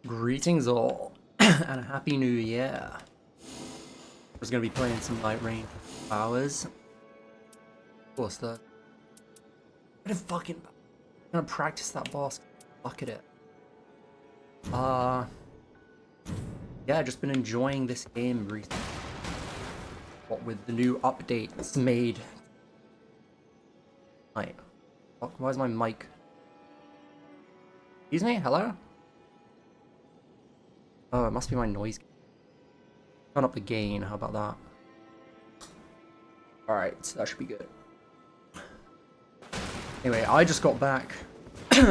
Greetings all, and a happy new year. I was going to be playing some Light Rain hours. Of course, I'm gonna practice that boss. Look at it. Yeah, just been enjoying this game recently. What with the new updates made. Why is my mic? Excuse me? Hello? Oh, it must be my noise. Turn up the gain, how about that? Alright, so that should be good. Anyway, I just got back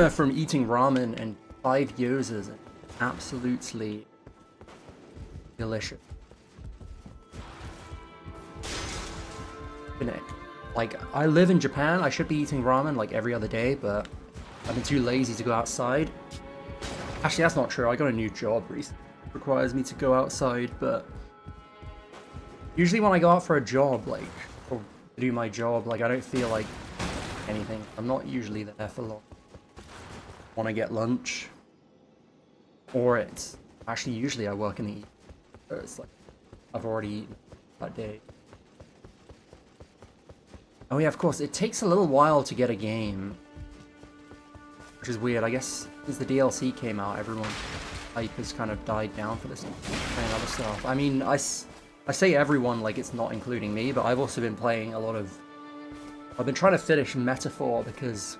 from eating ramen and 5 gyozas. Absolutely delicious. Like, I live in Japan, I should be eating ramen like every other day, but I've been too lazy to go outside. Actually, that's not true, I got a new job recently. It requires me to go outside, but usually when I go out for a job, like, or to do my job, like, I don't feel like anything. I'm not usually there for long. Want to get lunch, or it's actually usually I work in the evening, so it's like I've already eaten that day. Oh yeah, of course, it takes a little while to get a game, which is weird. I guess since the DLC came out, everyone's hype has kind of died down for this and other stuff. I mean, I say everyone like it's not including me, but I've also been playing a lot of... I've been trying to finish Metaphor because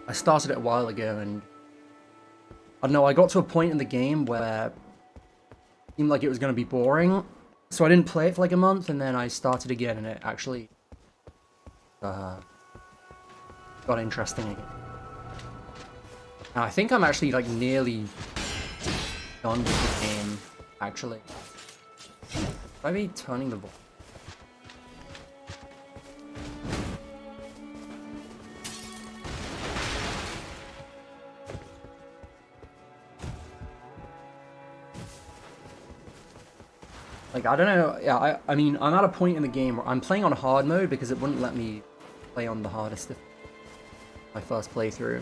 I started it a while ago and I don't know, I got to a point in the game where it seemed like it was going to be boring, so I didn't play it for like a month, and then I started again and it actually got interesting again. Now I think I'm actually like nearly done with the game, actually. Should I be turning the volume? Like, I don't know, yeah, I mean, I'm at a point in the game where I'm playing on hard mode because it wouldn't let me play on the hardest of my first playthrough.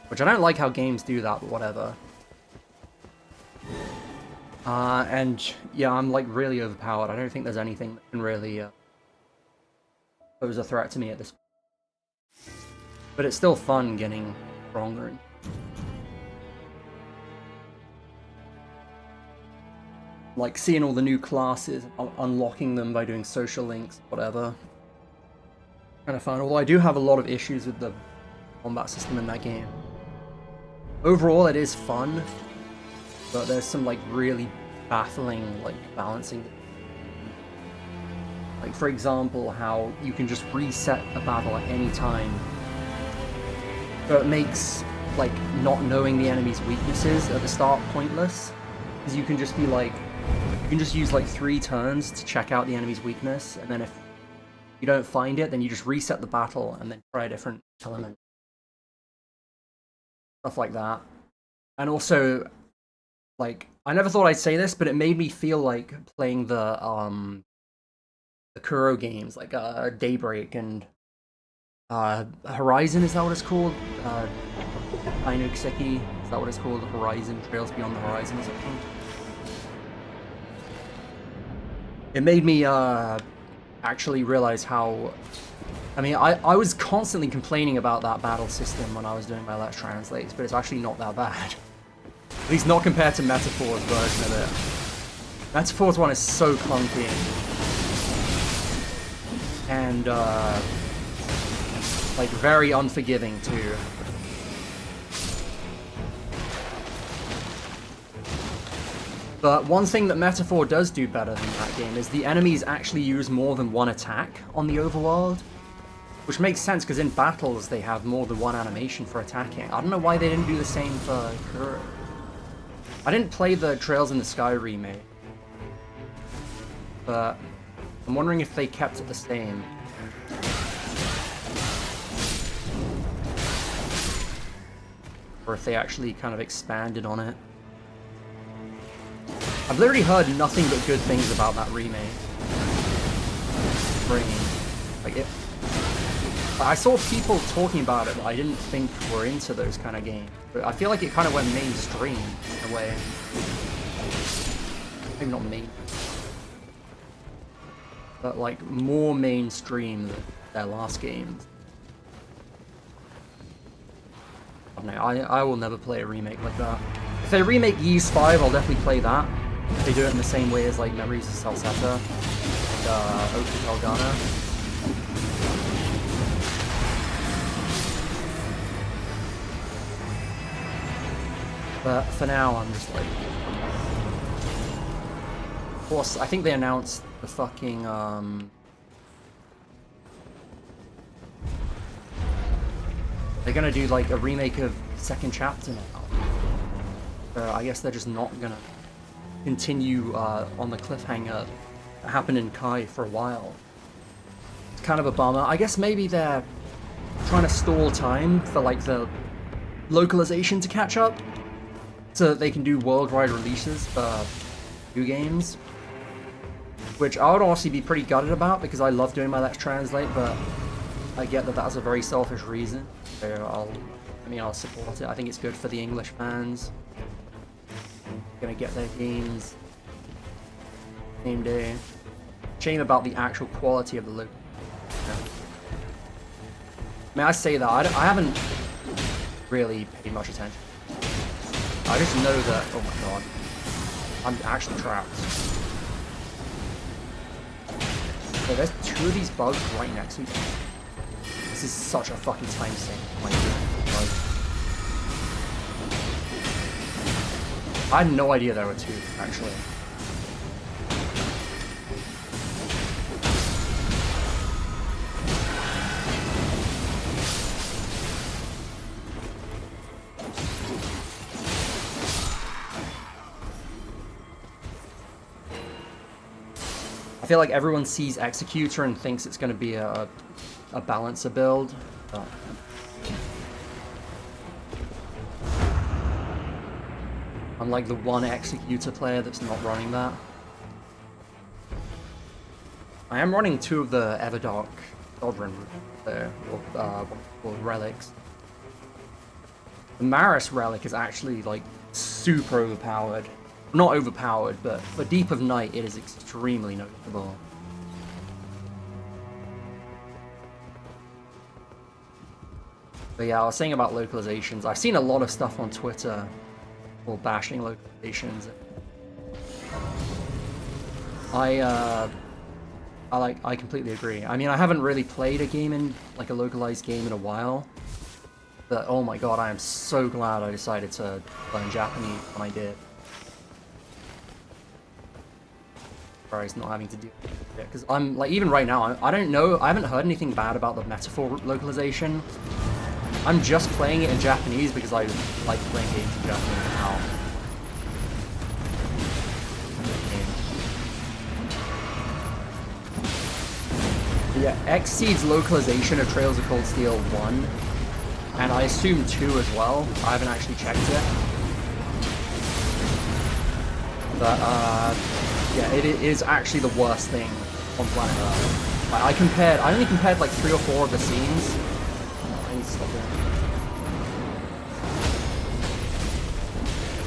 Which I don't like how games do that, but whatever. And yeah, I'm like really overpowered. I don't think there's anything that can really pose a threat to me at this point. But it's still fun getting stronger. Like seeing all the new classes, unlocking them by doing social links, whatever. Kind of fun. Although I do have a lot of issues with the combat system in that game. Overall, it is fun, but there's some like really baffling like balancing. Like for example, how you can just reset a battle at any time. So it makes like not knowing the enemy's weaknesses at the start pointless, because you can just be like, you can just use like 3 turns to check out the enemy's weakness, and then if you don't find it, then you just reset the battle and then try a different element. Stuff like that. And also, like, I never thought I'd say this, but it made me feel like playing the Kuro games, like Daybreak and Horizon, is that what it's called? Aino Kiseki, is that what it's called? Horizon, Trails Beyond the Horizon or something? It made me actually realize how... I mean, I was constantly complaining about that battle system when I was doing my Let's Translates, but it's actually not that bad. At least not compared to Metaphor's version of it. Metaphor's one is so clunky. And, like, very unforgiving, too. But one thing that Metaphor does do better than that game is the enemies actually use more than one attack on the overworld. Which makes sense, because in battles they have more than one animation for attacking. I don't know why they didn't do the same for Kuro. I didn't play the Trails in the Sky remake, but I'm wondering if they kept it the same. Or if they actually kind of expanded on it. I've literally heard nothing but good things about that remake. Bringing, like, I saw people talking about it, but I didn't think were into those kind of games. But I feel like it kind of went mainstream in a way. Maybe not main, but like more mainstream than their last games. I don't know, I will never play a remake like that. If they remake Ys 5, I'll definitely play that. If they do it in the same way as like Memories of Salsetta and Oak of Elgana. But for now, I'm just like... Of course, I think they announced the fucking, they're gonna do like a remake of Second Chapter now. I guess they're just not gonna continue on the cliffhanger that happened in Kai for a while. It's kind of a bummer. I guess maybe they're trying to stall time for like the localization to catch up, so that they can do worldwide releases for new games. Which I would honestly be pretty gutted about, because I love doing my Let's Translate, but I get that that's a very selfish reason. So I'll support it. I think it's good for the English fans. Gonna get their games same day. Shame about the actual quality of the look. Yeah. I mean, I say that, I haven't really paid much attention. I just know that, oh my god, I'm actually trapped. So there's two of these bugs right next to each other. This is such a fucking time sink. Oh I had no idea there were two, actually. I feel like everyone sees Executor and thinks it's going to be a balancer build. But I'm like the one Executor player that's not running that. I am running two of the Everdark Sovereign there, or relics. The Maris relic is actually like super overpowered. Not overpowered, but for Deep of Night, it is extremely noticeable. But yeah, I was saying about localizations. I've seen a lot of stuff on Twitter for bashing localizations. I completely agree. I mean, I haven't really played a game in like a localized game in a while. But oh my god, I am so glad I decided to learn Japanese when I did. Not having to do it, because I'm like, even right now, I don't know, I haven't heard anything bad about the metaphor localization. I'm just playing it in Japanese because I like playing games in Japanese now. Yeah, Xseed's localization of Trails of Cold Steel 1, and I assume 2 as well. I haven't actually checked it. But, yeah, it is actually the worst thing on planet Earth. Like, I only compared like 3 or 4 of the scenes. I need to stop doing it.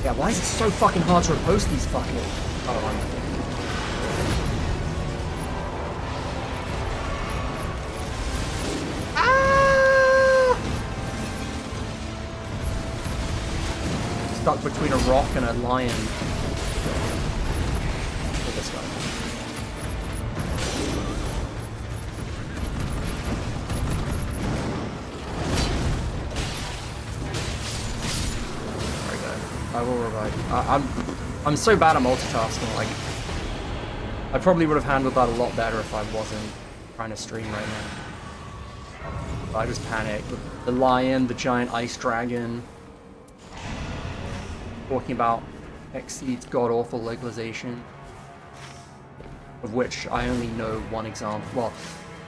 Yeah, why is it so fucking hard to repulse these fucking... Oh, stuck between a rock and a lion. This guy. There we go. I will revive you. I'm so bad at multitasking. Like, I probably would have handled that a lot better if I wasn't trying to stream right now. But I just panicked. The lion, the giant ice dragon. Talking about Xseed's god-awful localization, of which I only know one example. Well,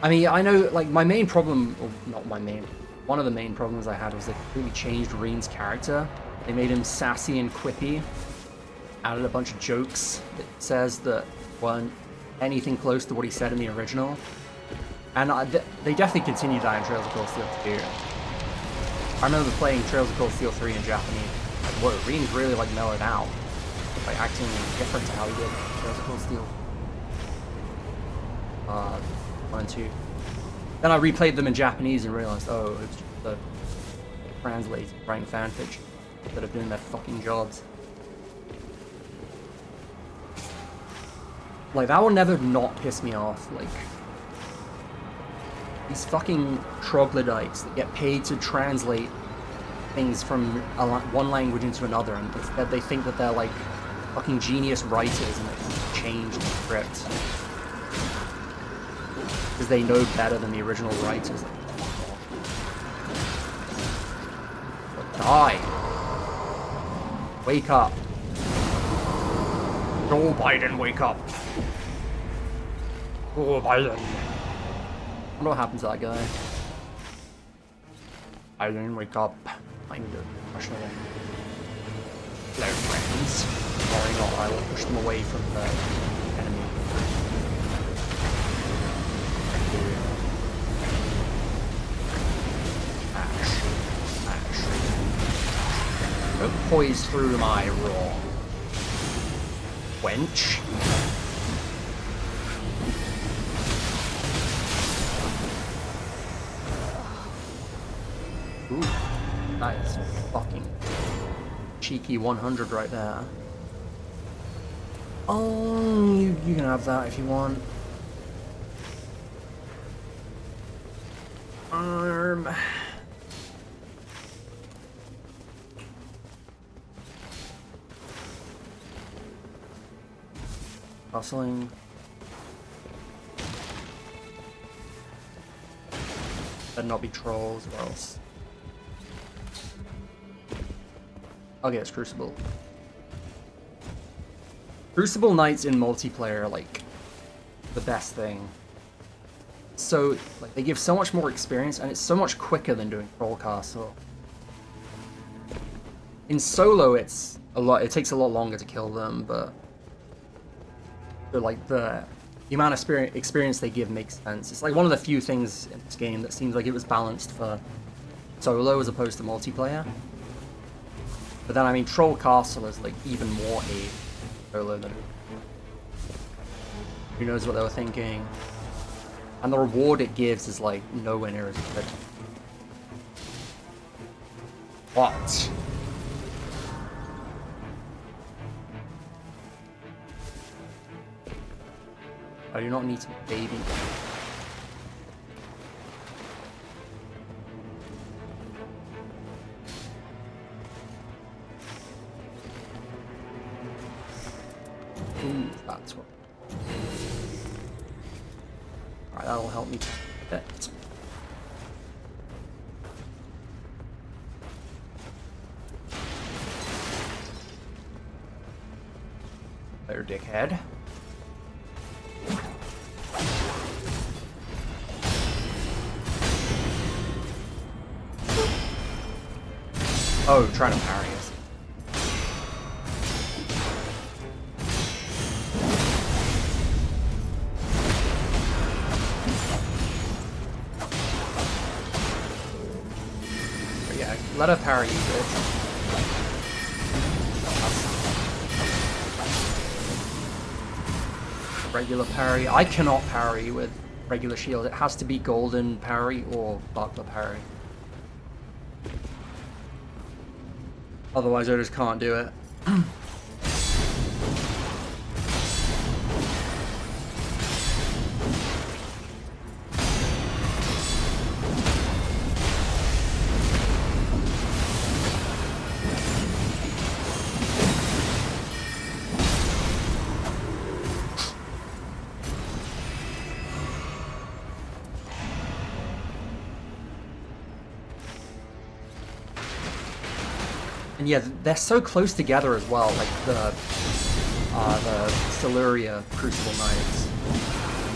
I mean, I know, like, my main problem, or not my main, one of the main problems I had was they completely changed Reen's character. They made him sassy and quippy, added a bunch of jokes that says that weren't anything close to what he said in the original. And they definitely continue that in Trails of Cold Steel 2. I remember playing Trails of Cold Steel 3 in Japanese. Like, whoa, Reen's really like mellowed out. Like acting different to how he did in Trails of Cold Steel 1 and 2. Then I replayed them in Japanese and realized, oh, it's just the translators writing fanfiction that are doing their fucking jobs. Like, that will never not piss me off. Like, these fucking troglodytes that get paid to translate things from one language into another, and instead they think that they're like fucking genius writers and they can change the script because they know better than the original writers. But die! Wake up! Joe Biden, wake up! Joe Biden! I wonder what happened to that guy. Biden, wake up! I'm good. Russia. Hello, friends. Sorry, not. I will push them away from the enemy. Smash. Don't poise through my raw. Wench. Ooh. That is fucking cheeky 100 right there. Oh, you can have that if you want. Hustling. Better not be trolls or else. Okay, it's Crucible. Crucible Knights in multiplayer are like the best thing. So like they give so much more experience and it's so much quicker than doing Troll Castle. In solo it takes a lot longer to kill them, but like the amount of experience they give makes sense. It's like one of the few things in this game that seems like it was balanced for solo as opposed to multiplayer. But then, I mean, Troll Castle is, like, even more hate solo than... Who knows what they were thinking. And the reward it gives is, like, nowhere near as good. What? I do not need to baby. Ooh, that's what. Alright, that'll help me a bit. There, dickhead. Oh, trying to parry us. Let her parry you, bitch. Regular parry. I cannot parry with regular shield. It has to be golden parry or buckler parry. Otherwise I just can't do it. And yeah, they're so close together as well, like the Siluria Crucible Knights,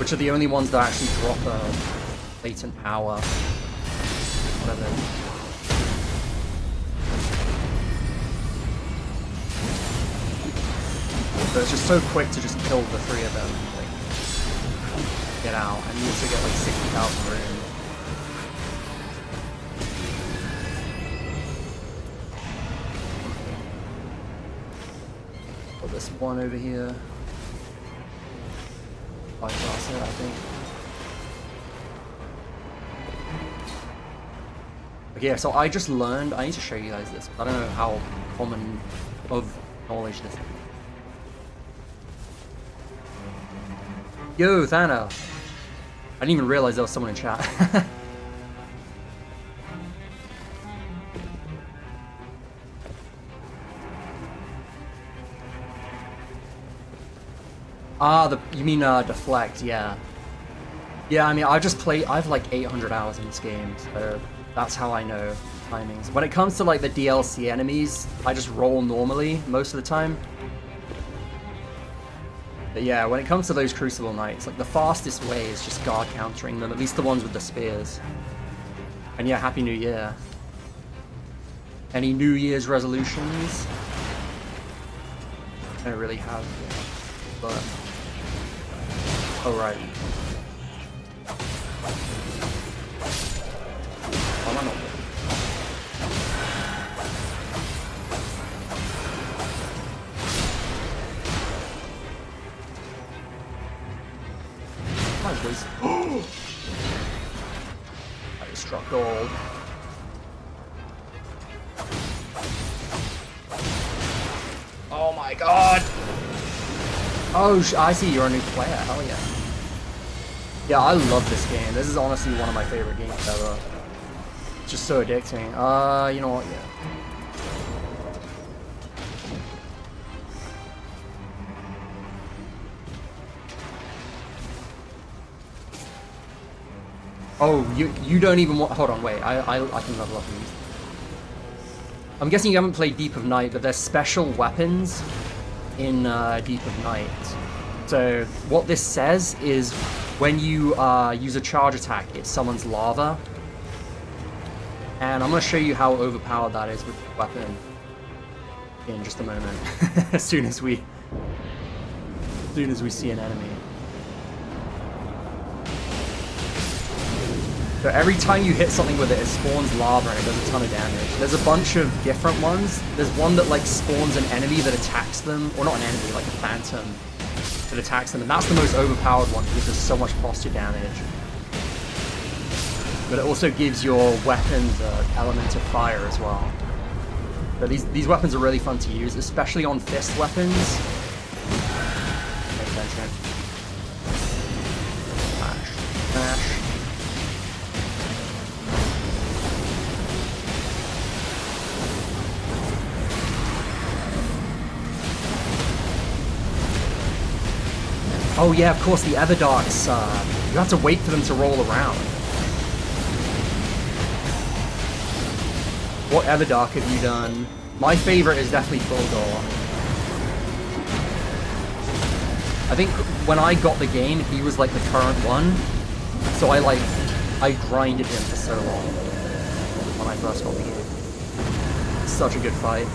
which are the only ones that actually drop a latent power. Whatever. So it's just so quick to just kill the three of them. Like, get out, and you also get like 60,000 runes. Put this one over here. Bypass it, I think. Okay, so I just learned, I need to show you guys this, I don't know how common of knowledge this is. Yo, Thana! I didn't even realize there was someone in chat. You mean deflect, yeah. Yeah, I mean, I have like 800 hours in this game, so that's how I know timings. When it comes to like the DLC enemies, I just roll normally most of the time. But yeah, when it comes to those Crucible Knights, like the fastest way is just guard countering them, at least the ones with the spears. And yeah, Happy New Year. Any New Year's resolutions? I don't really have, but... Oh, right. Oh, am I not? I just struck gold. Oh my god! Oh, I see you're a new player. Hell yeah. Yeah, I love this game. This is honestly one of my favorite games ever. It's just so addicting. You know what? Yeah. Oh, you don't even want... Hold on, wait. I can level up these. I'm guessing you haven't played Deep of Night, but there's special weapons in Deep of Night. So what this says is when you use a charge attack, it summons lava. And I'm going to show you how overpowered that is with the weapon in just a moment. as soon as we see an enemy. So every time you hit something with it, it spawns lava and it does a ton of damage. There's a bunch of different ones. There's one that like spawns an enemy that attacks them, or not an enemy, like a phantom that attacks them, and that's the most overpowered one because there's so much posture damage. But it also gives your weapons an element of fire as well. So these weapons are really fun to use, especially on fist weapons. Pay attention. Smash. Smash. Oh yeah, of course, the Everdarks, you have to wait for them to roll around. What Everdark have you done? My favorite is definitely Fulgor. I think when I got the game, he was like the current one. So I grinded him for so long when I first got the game. Such a good fight.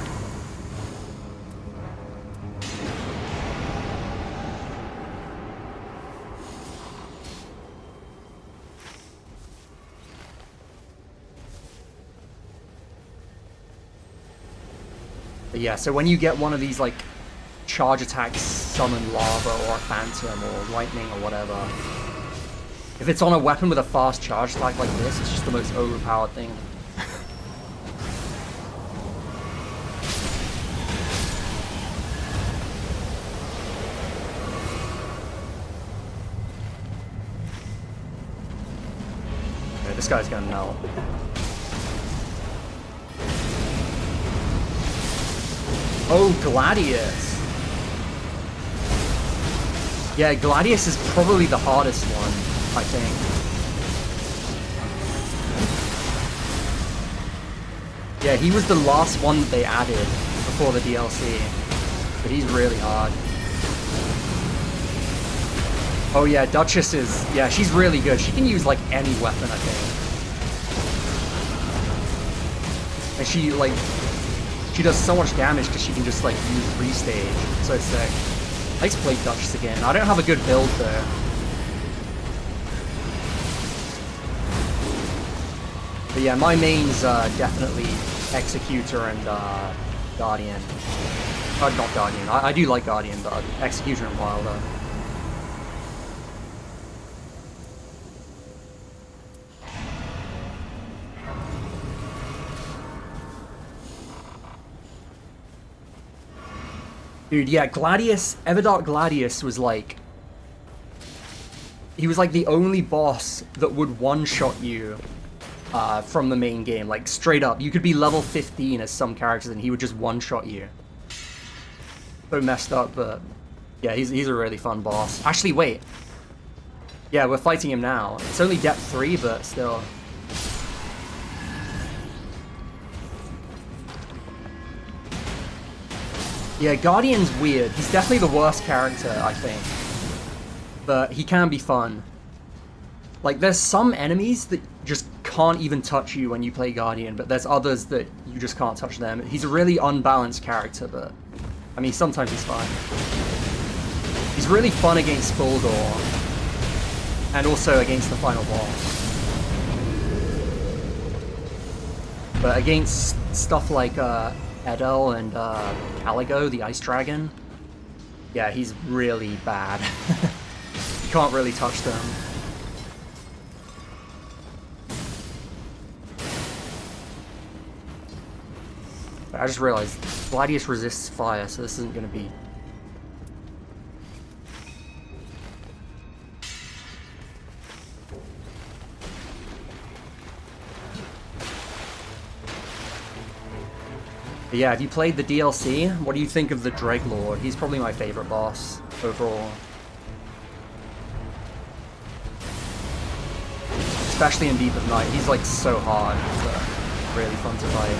But yeah, so when you get one of these like charge attacks, summon lava or a phantom or lightning or whatever, if it's on a weapon with a fast charge attack like this, it's just the most overpowered thing. Okay, this guy's gonna melt. Oh, Gladius! Yeah, Gladius is probably the hardest one, I think. Yeah, he was the last one that they added before the DLC. But he's really hard. Oh yeah, Duchess is... Yeah, she's really good. She can use, like, any weapon, I think. And she, like... She does so much damage because she can just like use restage. So sick. Let's play Duchess again. I don't have a good build though. But yeah, my mains definitely Executor and Guardian. Not Guardian. I do like Guardian, but Executor and Wilder. Dude, yeah, Gladius, Everdark Gladius was like... He was like the only boss that would one-shot you from the main game, like straight up. You could be level 15 as some characters and he would just one-shot you. So messed up, but yeah, he's a really fun boss. Actually, wait. Yeah, we're fighting him now. It's only depth 3, but still. Yeah, Guardian's weird. He's definitely the worst character, I think. But he can be fun. Like, there's some enemies that just can't even touch you when you play Guardian, but there's others that you just can't touch them. He's a really unbalanced character, but... I mean, sometimes he's fine. He's really fun against Fuldor. And also against the final boss. But against stuff like, Edel and Caligo, the Ice Dragon. Yeah, he's really bad. You can't really touch them. I just realized Gladius resists fire, so this isn't going to be... But yeah, have you played the DLC? What do you think of the Dreadlord? He's probably my favorite boss overall. Especially in Deep of Night. He's like so hard, but really fun to fight.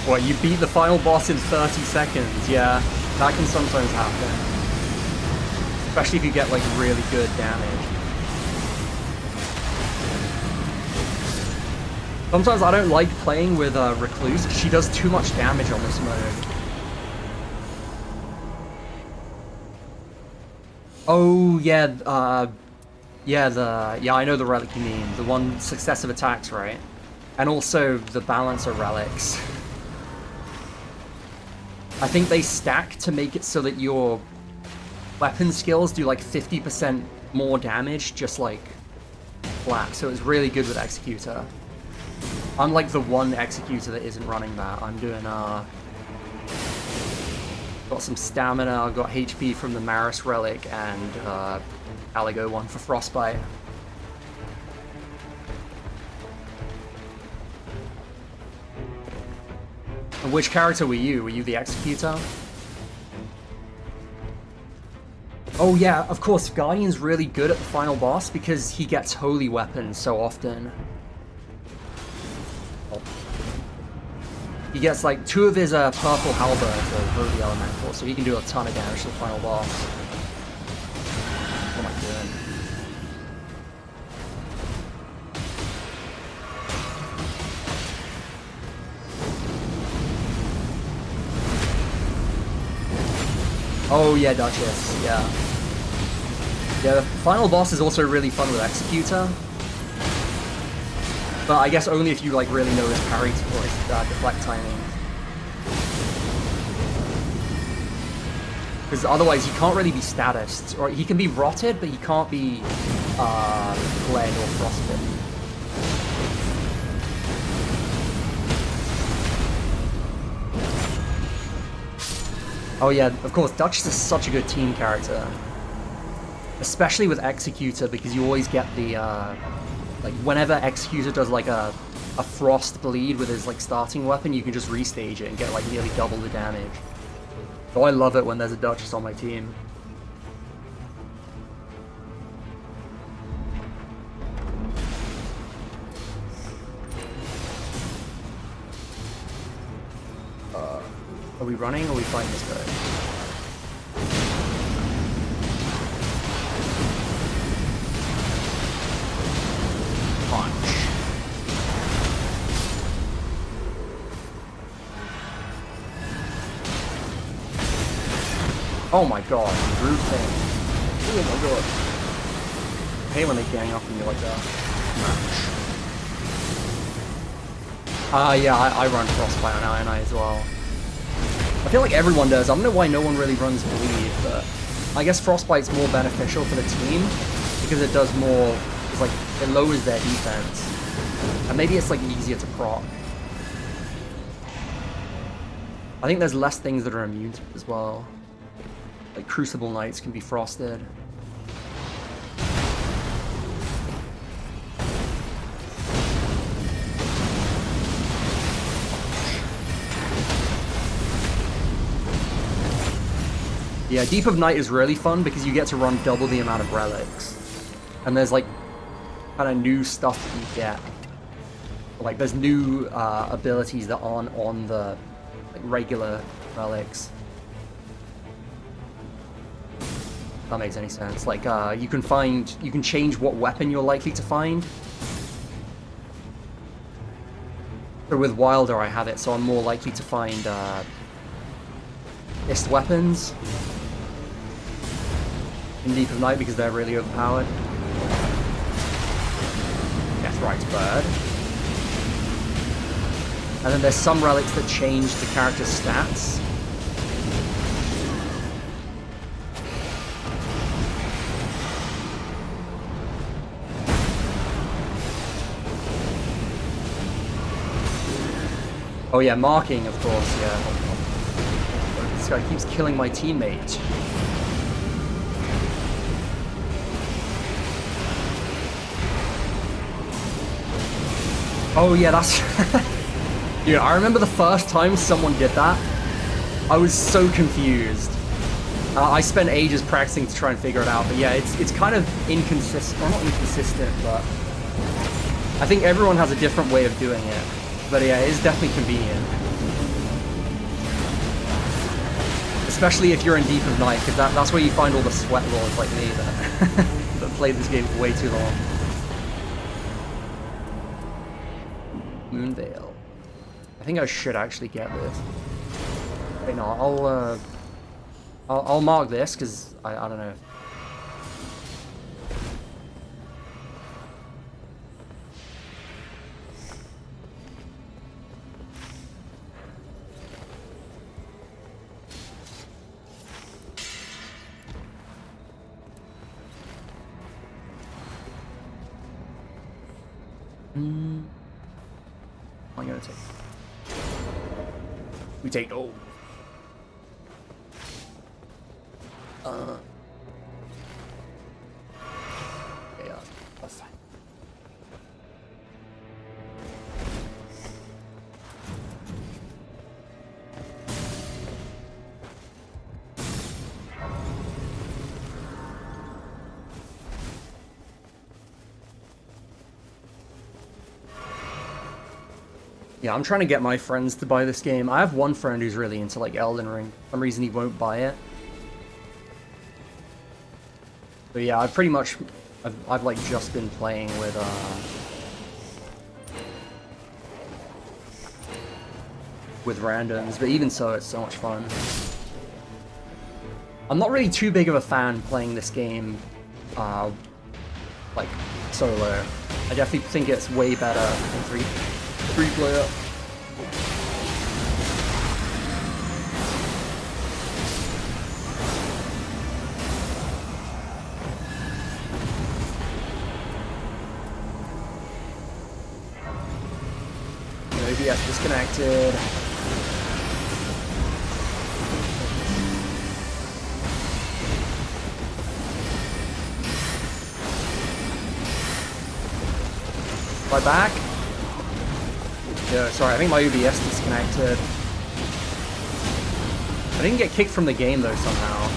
What, you beat the final boss in 30 seconds? Yeah, that can sometimes happen. Especially if you get like really good damage. Sometimes I don't like playing with Recluse. She does too much damage on this mode. Oh yeah, yeah, I know the relic you mean. The one successive attacks, right? And also the balancer relics. I think they stack to make it so that your weapon skills do like 50% more damage, just like flat. So it's really good with Executor. I'm like the one Executor that isn't running that. I'm doing got some stamina, I've got HP from the Maris relic, and Caligo one for Frostbite. And which character were you? Were you the Executor? Oh yeah, of course, Guardian's really good at the final boss because he gets holy weapons so often. He gets like 2 of his purple halberds of Holy Elemental, so he can do a ton of damage to the final boss. What am I doing? Oh yeah, Duchess, yeah. Yeah, the final boss is also really fun with Executor. But I guess only if you like really know his parry or his deflect timing. Because otherwise he can't really be status. Or he can be rotted, but he can't be bled or frostbitten. Oh yeah, of course, Duchess is such a good team character. Especially with Executor, because you always get the, like, whenever Executor does, like, a frost bleed with his, like, starting weapon, you can just restage it and get, like, nearly double the damage. So I love it when there's a Duchess on my team. Are we running or are we fighting this guy? Oh my god, brute thing. Oh my god. I hate when they gang up on you like that. Yeah, I run Frostbite on Iron Eye as well. I feel like everyone does. I don't know why no one really runs Bleed, but I guess Frostbite's more beneficial for the team because it does more. It's like it lowers their defense, and maybe it's like easier to proc. I think there's less things that are immune to it as well. Like Crucible Knights can be frosted. Yeah, Deep of Night is really fun because you get to run double the amount of relics. And there's like kind of new stuff that you get. Like there's new abilities that aren't on the like regular relics. If that makes any sense. Like you can change what weapon you're likely to find. So with Wilder I have it, so I'm more likely to find Ist weapons in Deep of Night because they're really overpowered. Deathrite's bird. And then there's some relics that change the character's stats. Oh yeah, marking, of course, yeah. This guy keeps killing my teammate. Oh yeah, that's... Dude, I remember the first time someone did that. I was so confused. I spent ages practicing to try and figure it out, but yeah, it's kind of inconsistent. Well, not inconsistent, but... I think everyone has a different way of doing it. But yeah, it's definitely convenient. Especially if you're in Deep of Night, because that's where you find all the sweat lords like me that, that played this game for way too long. Moonveil. I think I should actually get this. Wait, no, I'll mark this because I don't know. I'm gonna take. We take all. Yeah, that's fine. Yeah, I'm trying to get my friends to buy this game. I have one friend who's really into like Elden Ring. For some reason he won't buy it. But yeah, I've pretty much, I've like just been playing with randoms, but even so, it's so much fun. I'm not really too big of a fan playing this game, like solo. I definitely think it's way better in three player. OBS disconnected. Am I back? Yeah, sorry, I think my OBS disconnected. I didn't get kicked from the game though somehow.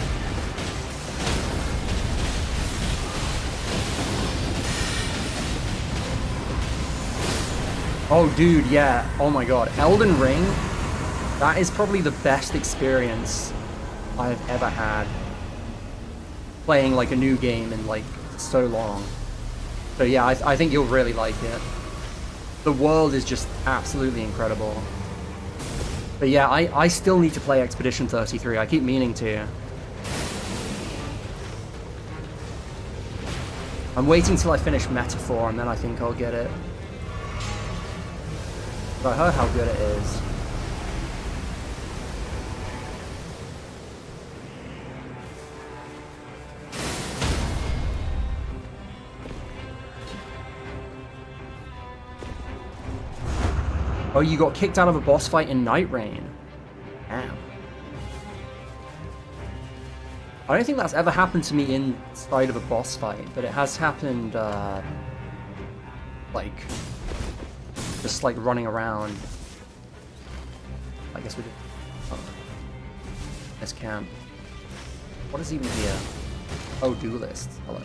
Oh dude, yeah. Oh my god. Elden Ring, that is probably the best experience I've ever had playing like a new game in like so long. So yeah, I think you'll really like it. The world is just absolutely incredible. But yeah, I still need to play Expedition 33. I keep meaning to. I'm waiting till I finish Metaphor, and then I think I'll get it. But I heard how good it is. Oh, you got kicked out of a boss fight in Night Rain. Damn. I don't think that's ever happened to me inside of a boss fight, but it has happened, like, just like running around. I guess we did. Oh. This camp. What is even here? Oh, duelist. Hello.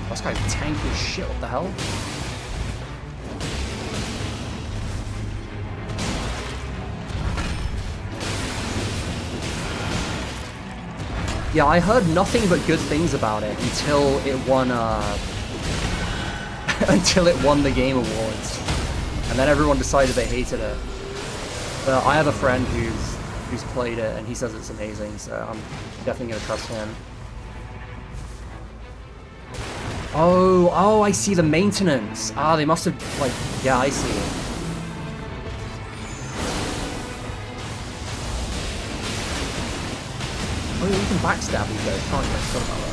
This guy tanky as shit, what the hell? Yeah, I heard nothing but good things about it until it won, until it won the Game Awards. And then everyone decided they hated it. But I have a friend who's played it, and he says it's amazing, so I'm definitely gonna trust him. Oh, I see the maintenance. Ah, they must have, like, yeah, I see it. Oh, yeah, you can backstab these guys, can't you? I forgot about that.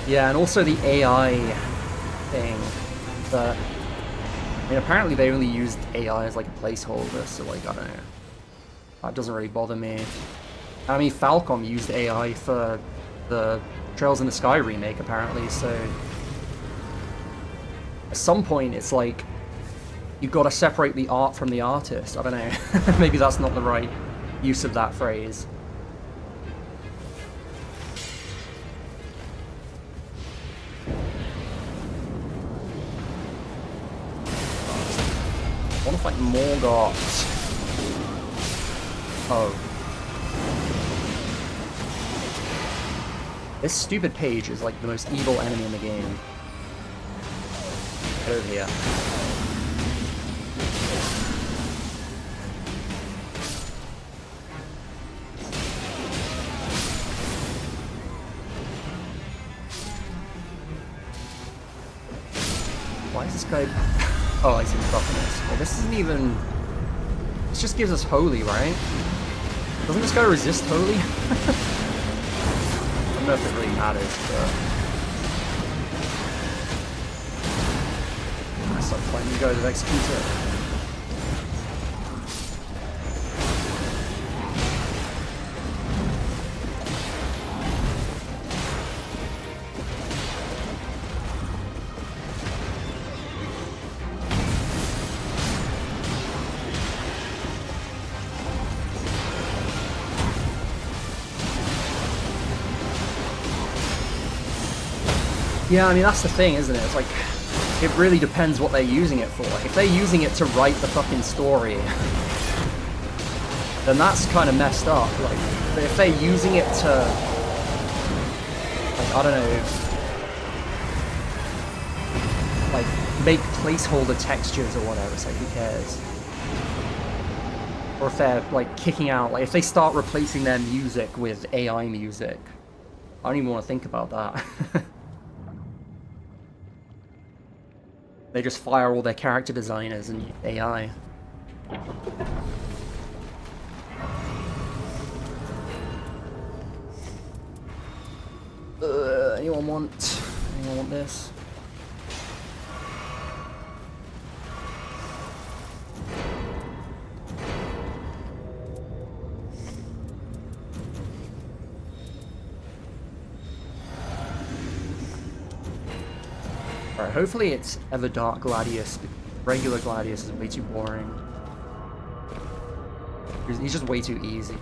Yeah, and also the AI thing that... I mean, apparently they only used AI as like a placeholder, so like, I don't know. That doesn't really bother me. I mean, Falcom used AI for the Trails in the Sky remake, apparently, so... At some point, it's like, you've got to separate the art from the artist. I don't know. Maybe that's not the right use of that phrase. I want to fight Morgoth. Oh. This stupid page is like the most evil enemy in the game. Get over here. Why is this guy... Oh, I see the buffiness. Well, this isn't even... This just gives us Holy, right? Doesn't this guy resist Holy? I don't know if it really matters, but... I start fighting these guys with Executor. Yeah, I mean, that's the thing, isn't it? It's like, it really depends what they're using it for. If they're using it to write the fucking story, then that's kind of messed up. Like, but if they're using it to, like, I don't know, like, make placeholder textures or whatever, it's like, who cares? Or if they're, like, kicking out, like, if they start replacing their music with AI music, I don't even want to think about that. They just fire all their character designers and AI. Anyone want this? Alright, hopefully it's Everdark Gladius. Regular Gladius is way too boring. He's just way too easy.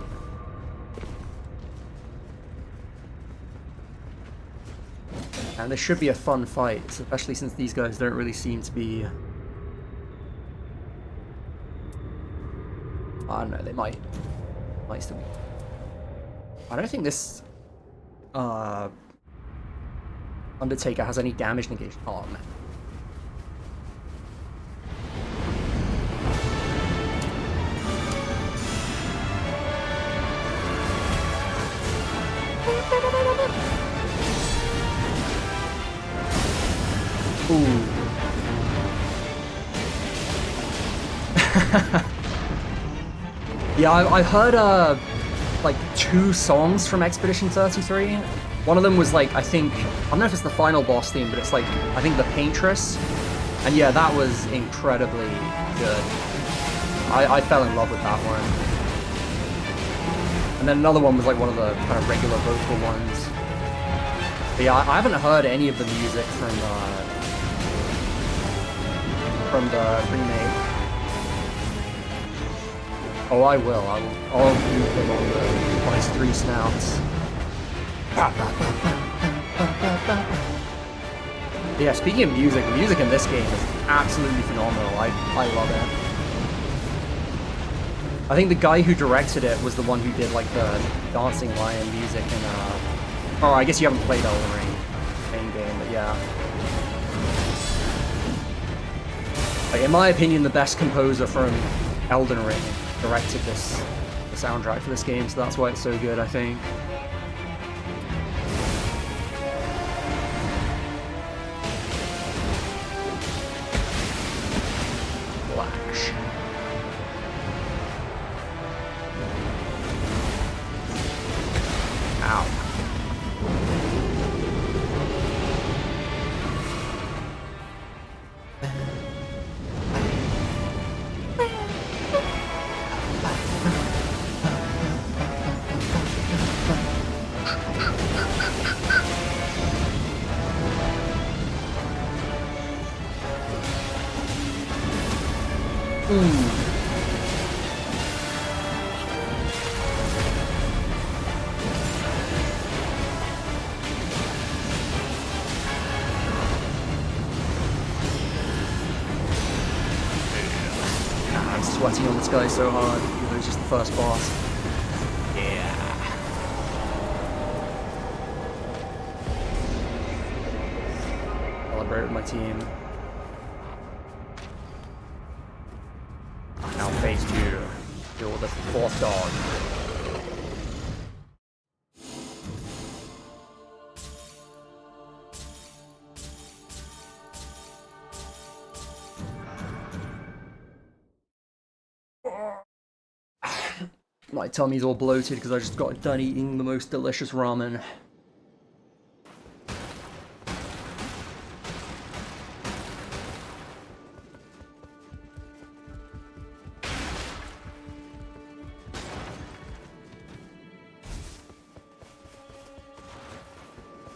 And this should be a fun fight, especially since these guys don't really seem to be I don't know, they might still be. I don't think this Undertaker has any damage negation. Oh man. Ooh. Yeah, I heard like 2 songs from Expedition 33. One of them was like, I don't know if it's the final boss theme, but it's like, I think the Paintress. And yeah, that was incredibly good. I fell in love with that one. And then another one was like one of the kind of regular vocal ones. But yeah, I haven't heard any of the music from the remake. Oh, I will. I'll move him on his 3 snouts. Yeah, speaking of music, the music in this game is absolutely phenomenal. I love it. I think the guy who directed it was the one who did like the Dancing Lion music and oh, I guess you haven't played Elden Ring main game, but yeah. Like, in my opinion, the best composer from Elden Ring directed the soundtrack for this game, so that's why it's so good, I think. Flash. Ow. I'm sweating on this guy so hard, even though he's just the first boss. Yeah. Celebrate with my team. Now phase 2. Deal with the 4th dog. My tummy's all bloated because I just got done eating the most delicious ramen.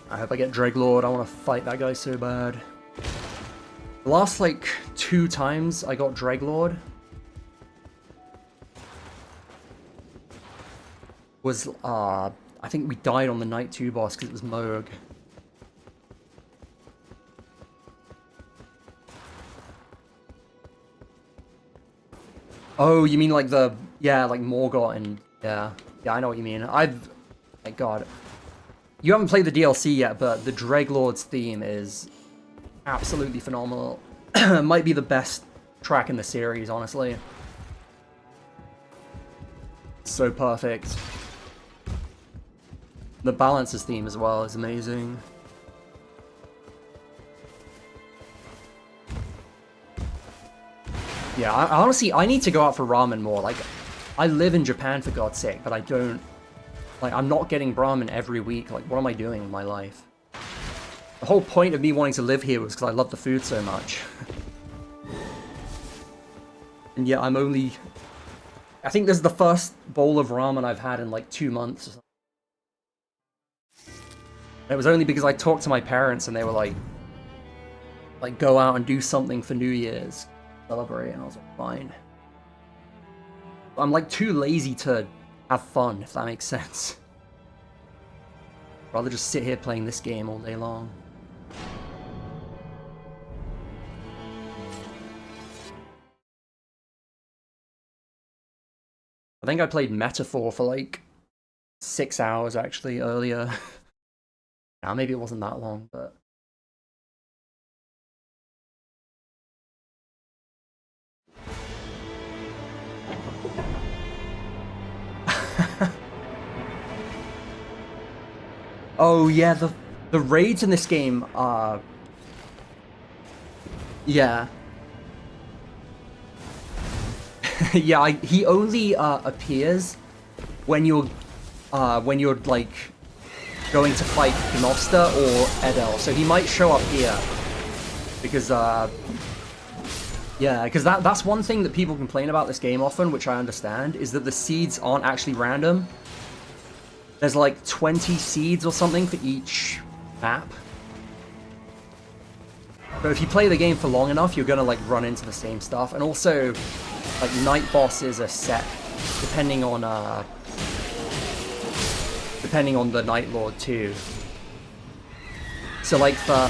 I hope I get Dreglord. I want to fight that guy so bad. The last, like, 2 times I got Dreglord was, I think we died on the Night 2 boss because it was Moog. Oh, you mean like the, yeah, like Morgott and, yeah. Yeah, I know what you mean. Thank God. You haven't played the DLC yet, but the Dreglord's theme is absolutely phenomenal. Might be the best track in the series, honestly. So perfect. The Balances theme as well is amazing. Yeah, honestly, I need to go out for ramen more. Like, I live in Japan for God's sake, but I don't... Like, I'm not getting ramen every week. Like, what am I doing in my life? The whole point of me wanting to live here was because I love the food so much. And yet I'm only... I think this is the first bowl of ramen I've had in like 2 months or something. It was only because I talked to my parents and they were like, go out and do something for New Year's. Celebrate, and I was like, fine. I'm like too lazy to have fun, if that makes sense. Rather just sit here playing this game all day long. I think I played Metaphor for like 6 hours actually earlier. Now maybe it wasn't that long, but oh yeah, the raids in this game are yeah. Yeah, he only appears when you're like going to fight Gnosta or Edel, so he might show up here because yeah, because that's one thing that people complain about this game often, which I understand, is that the seeds aren't actually random. There's like 20 seeds or something for each map. So if you play the game for long enough, you're gonna like run into the same stuff, and also like night bosses are set depending on the Night Lord too. So like for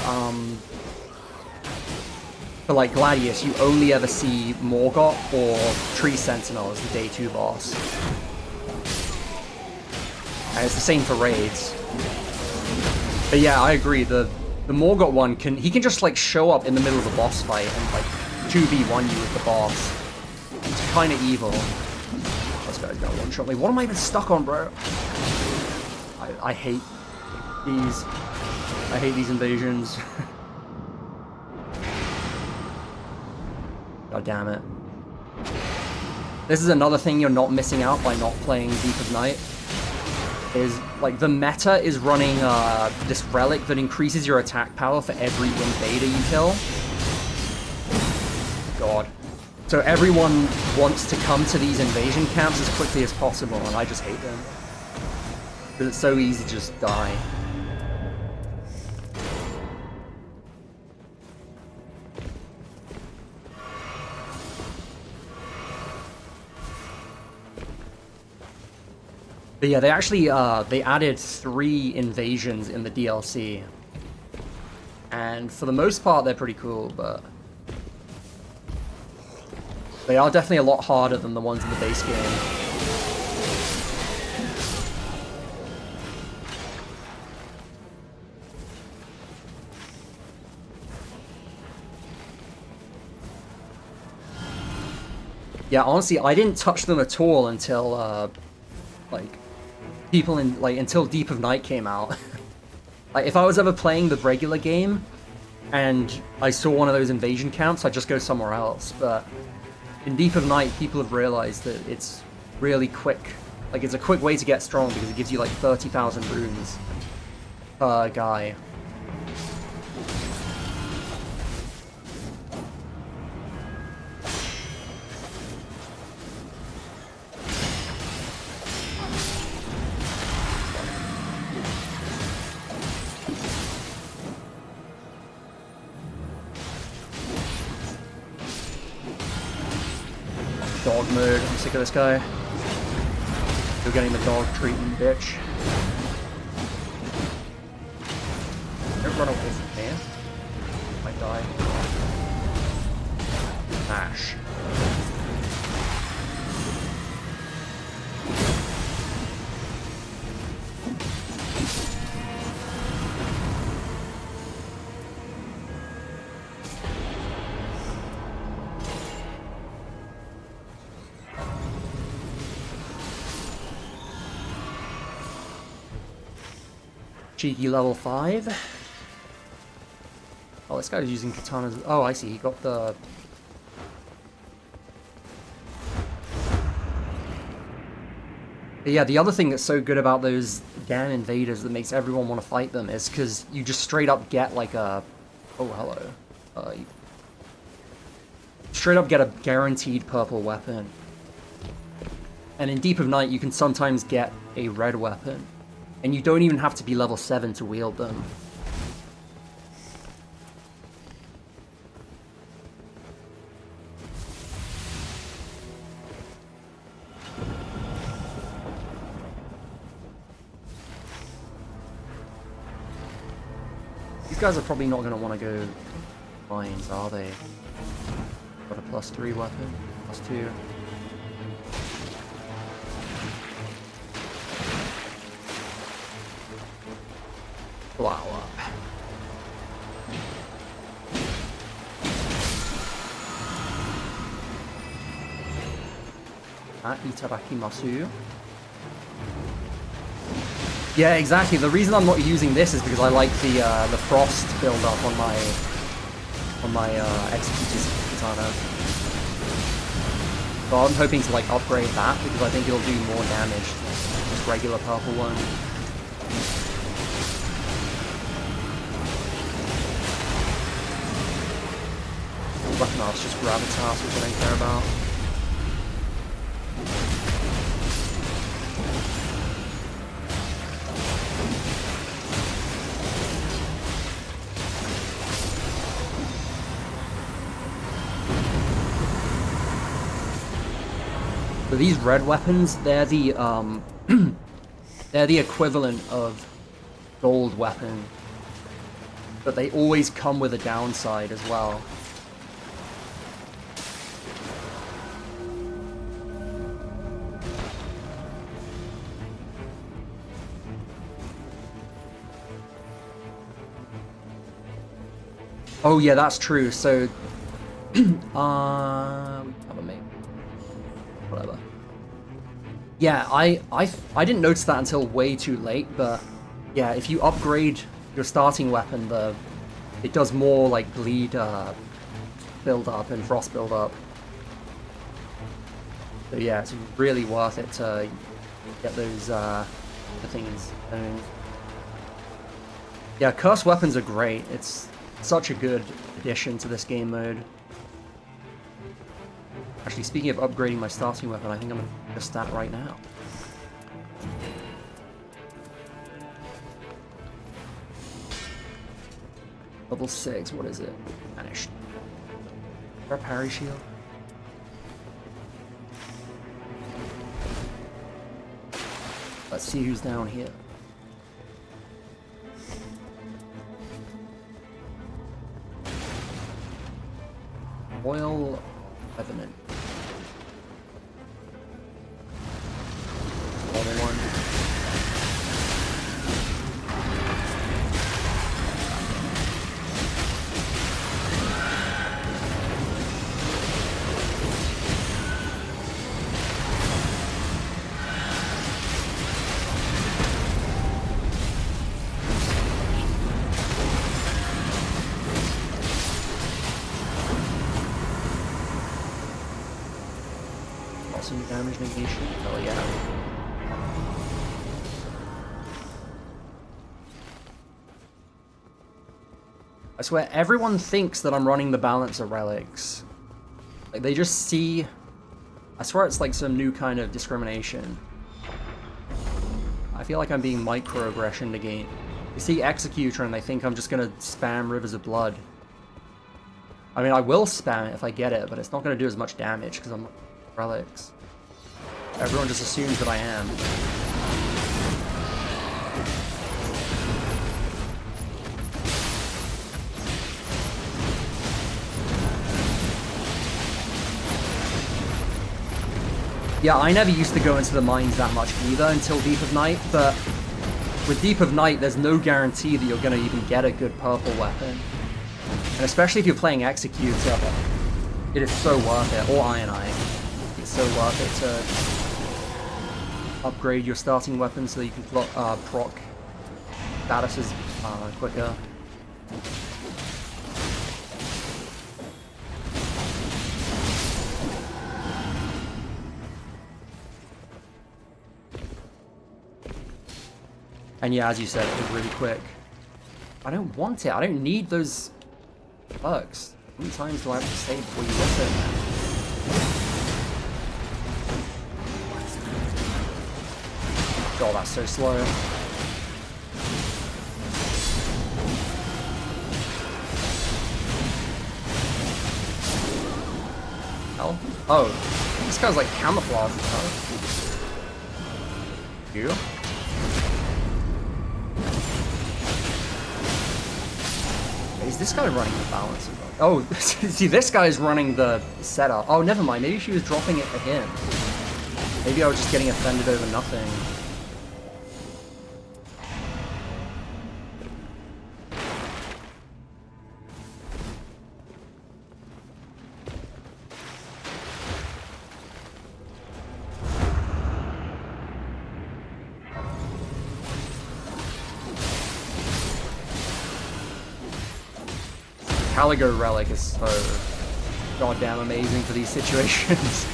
like Gladius, you only ever see Morgott or Tree Sentinel as the day 2 boss. And it's the same for raids. But yeah, I agree, the Morgott one can just like show up in the middle of a boss fight and like 2v1 you with the boss. It's kinda evil. This guy's gonna one-shot me. What am I even stuck on, bro? I hate these invasions. God damn it. This is another thing you're not missing out by not playing Deep of Night. Is, like, the meta is running this relic that increases your attack power for every invader you kill. God. So everyone wants to come to these invasion camps as quickly as possible, and I just hate them. Because it's so easy to just die. But yeah, they actually, they added 3 invasions in the DLC. And for the most part, they're pretty cool, but they are definitely a lot harder than the ones in the base game. Yeah, honestly, I didn't touch them at all until, like, until Deep of Night came out. Like, if I was ever playing the regular game, and I saw one of those invasion camps, I'd just go somewhere else, but in Deep of Night, people have realized that it's really quick. Like, it's a quick way to get strong, because it gives you, like, 30,000 runes per guy. Dog mode, I'm sick of this guy. You're getting the dog treatment, bitch. Don't run away from here. I might die. Ash. Cheeky level 5. Oh, this guy's using katanas. Oh, I see. He got the... But yeah, the other thing that's so good about those damn invaders that makes everyone want to fight them is because you just straight up get like a... Oh, hello. You straight up get a guaranteed purple weapon. And in Deep of Night, you can sometimes get a red weapon. And you don't even have to be level 7 to wield them. These guys are probably not going to want to go mines, are they? Got a +3 weapon, +2. flower. Itadakimasu. Yeah, exactly. The reason I'm not using this is because I like the frost build up on my executor's katana. So I'm hoping to like upgrade that because I think it'll do more damage than just regular purple one. Weapon art's just gravitas, which I don't care about. So these red weapons, they're the they're the equivalent of gold weapon, but they always come with a downside as well. Oh yeah, that's true. So, whatever. Yeah, I didn't notice that until way too late, but yeah, if you upgrade your starting weapon, it does more like bleed build up and frost build up. So yeah, it's really worth it to get those the things. Yeah, cursed weapons are great. It's such a good addition to this game mode. Actually, speaking of upgrading my starting weapon, I think I'm gonna just that right now. Level 6, what is it? Vanished. Is there a parry shield? Let's see who's down here. Oil Revenant. Level 1. Some damage negation. Oh yeah. I swear, everyone thinks that I'm running the Balancer relics. Like, they just see... I swear it's like some new kind of discrimination. I feel like I'm being microaggressioned again. You see Executor and they think I'm just gonna spam Rivers of Blood. I mean, I will spam it if I get it, but it's not gonna do as much damage because I'm relics. Everyone just assumes that I am. Yeah, I never used to go into the mines that much either until Deep of Night, but with Deep of Night, there's no guarantee that you're going to even get a good purple weapon. And especially if you're playing Executor, it is so worth it, or Iron Eye. It's so worth it to upgrade your starting weapon so that you can proc statuses quicker. And yeah, as you said, it was really quick. I don't want it. I don't need those perks. How many times do I have to say before you get it? Oh, that's so slow. Hell? Oh, this guy's like camouflage. Huh? You? Is this guy running the balance? Oh, see, this guy's running the setup. Oh, never mind. Maybe she was dropping it for him. Maybe I was just getting offended over nothing. Caligo relic is so goddamn amazing for these situations.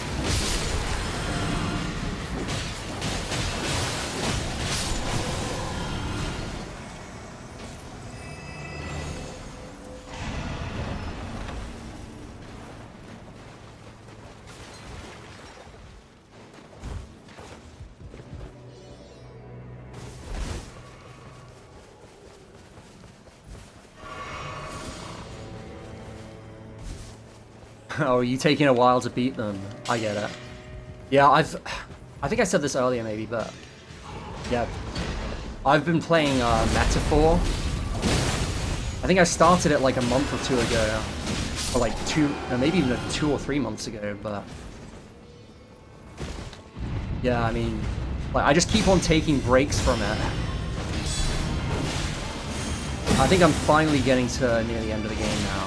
Oh, you taking a while to beat them. I get it. Yeah, I think I said this earlier maybe, but yeah. I've been playing Metaphor. I think I started it like a month or two ago. Or like maybe even 2 or 3 months ago, but yeah, I mean, like I just keep on taking breaks from it. I think I'm finally getting to near the end of the game now.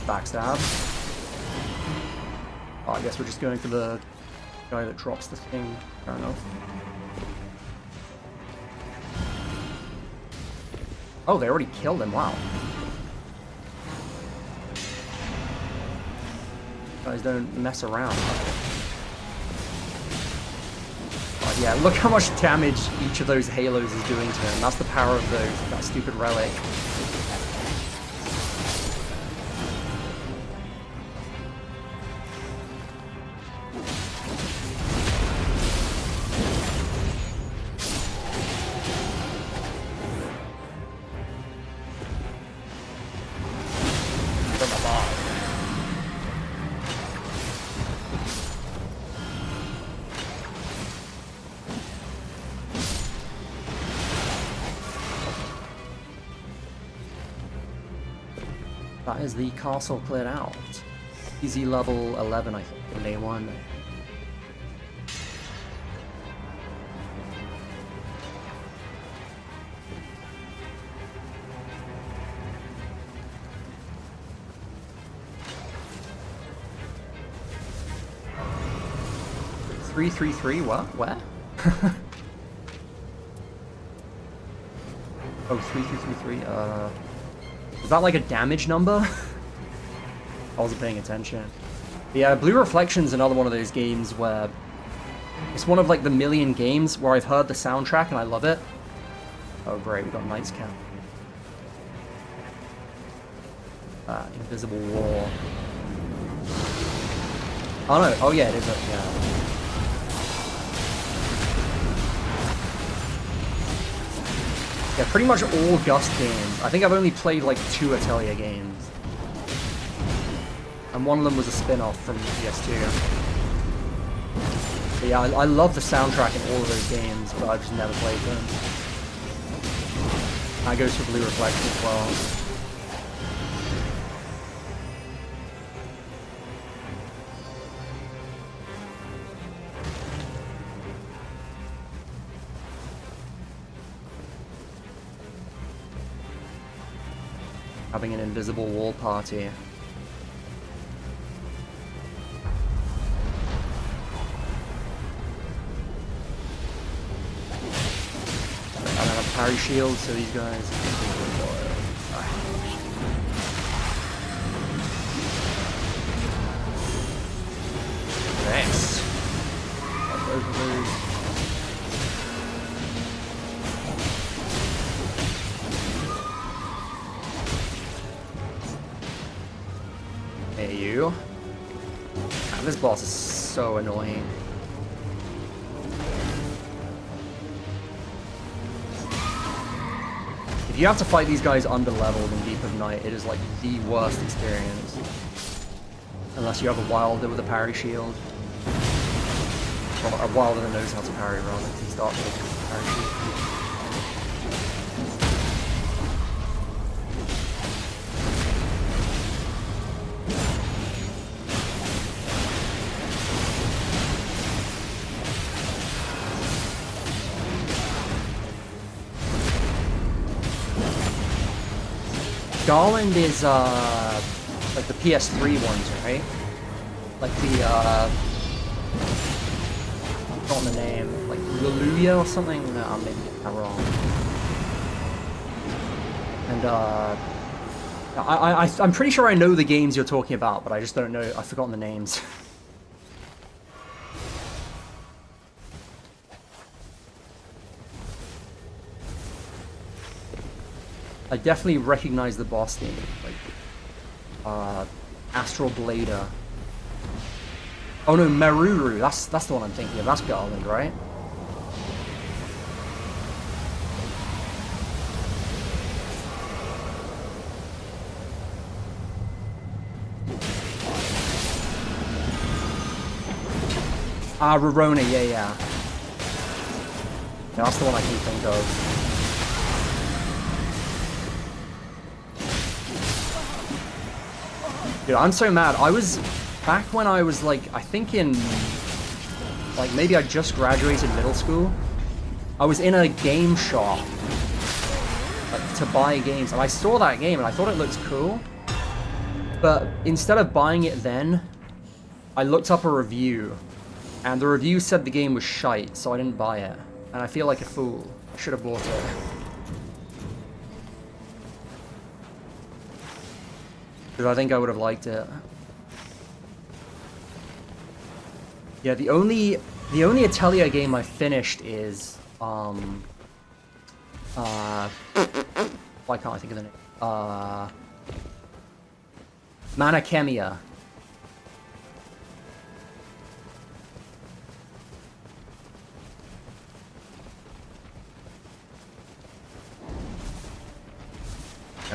Backstab. Oh, I guess we're just going for the guy that drops the thing. Fair enough. Oh, they already killed him. Wow. Guys don't mess around. Oh, yeah, look how much damage each of those halos is doing to him. That's the power of that stupid relic. That is the castle cleared out. Easy level 11, I think, in day 1. Three, 3, 3, what? Where? Oh, 3, 3, 3, 3, is that like a damage number? I wasn't paying attention. Yeah, Blue Reflection's another one of those games where it's one of like the million games where I've heard the soundtrack and I love it. Oh great, we got Knight's Camp. Invisible Wall. Oh no, oh yeah, it is, yeah. Yeah, pretty much all Gust games. I think I've only played like 2 Atelier games. And one of them was a spin-off from PS2. But yeah, I love the soundtrack in all of those games, but I've just never played them. That goes for Blue Reflection as well. Having an invisible wall party. And I have parry shield, so these guys. Nice. Hey, you. God, this boss is so annoying. If you have to fight these guys under-leveled in Deep of Night, it is like the worst experience. Unless you have a Wilder with a parry shield. Or a Wilder that knows how to parry rather, because he starts with a parry shield. Garland is, Like the PS3 ones, right? Like the, I've forgotten the name. Like Leluya or something? No, maybe I'm wrong. And, I'm pretty sure I know the games you're talking about, but I just don't know. I've forgotten the names. I definitely recognize the boss theme, like Astral Blader. Oh no, Meruru. That's the one I'm thinking of. That's Garland, right? Ah, Rorona, yeah. Yeah, that's the one I can think of. Dude, I'm so mad. I was, back when I was like, I think in, like maybe I just graduated middle school, I was in a game shop, like to buy games, and I saw that game and I thought it looked cool, but instead of buying it then, I looked up a review, and the review said the game was shite, so I didn't buy it, and I feel like a fool. I should have bought it. Because I think I would have liked it. Yeah, the only Atelier game I finished is why can't I think of the name? Manachemia.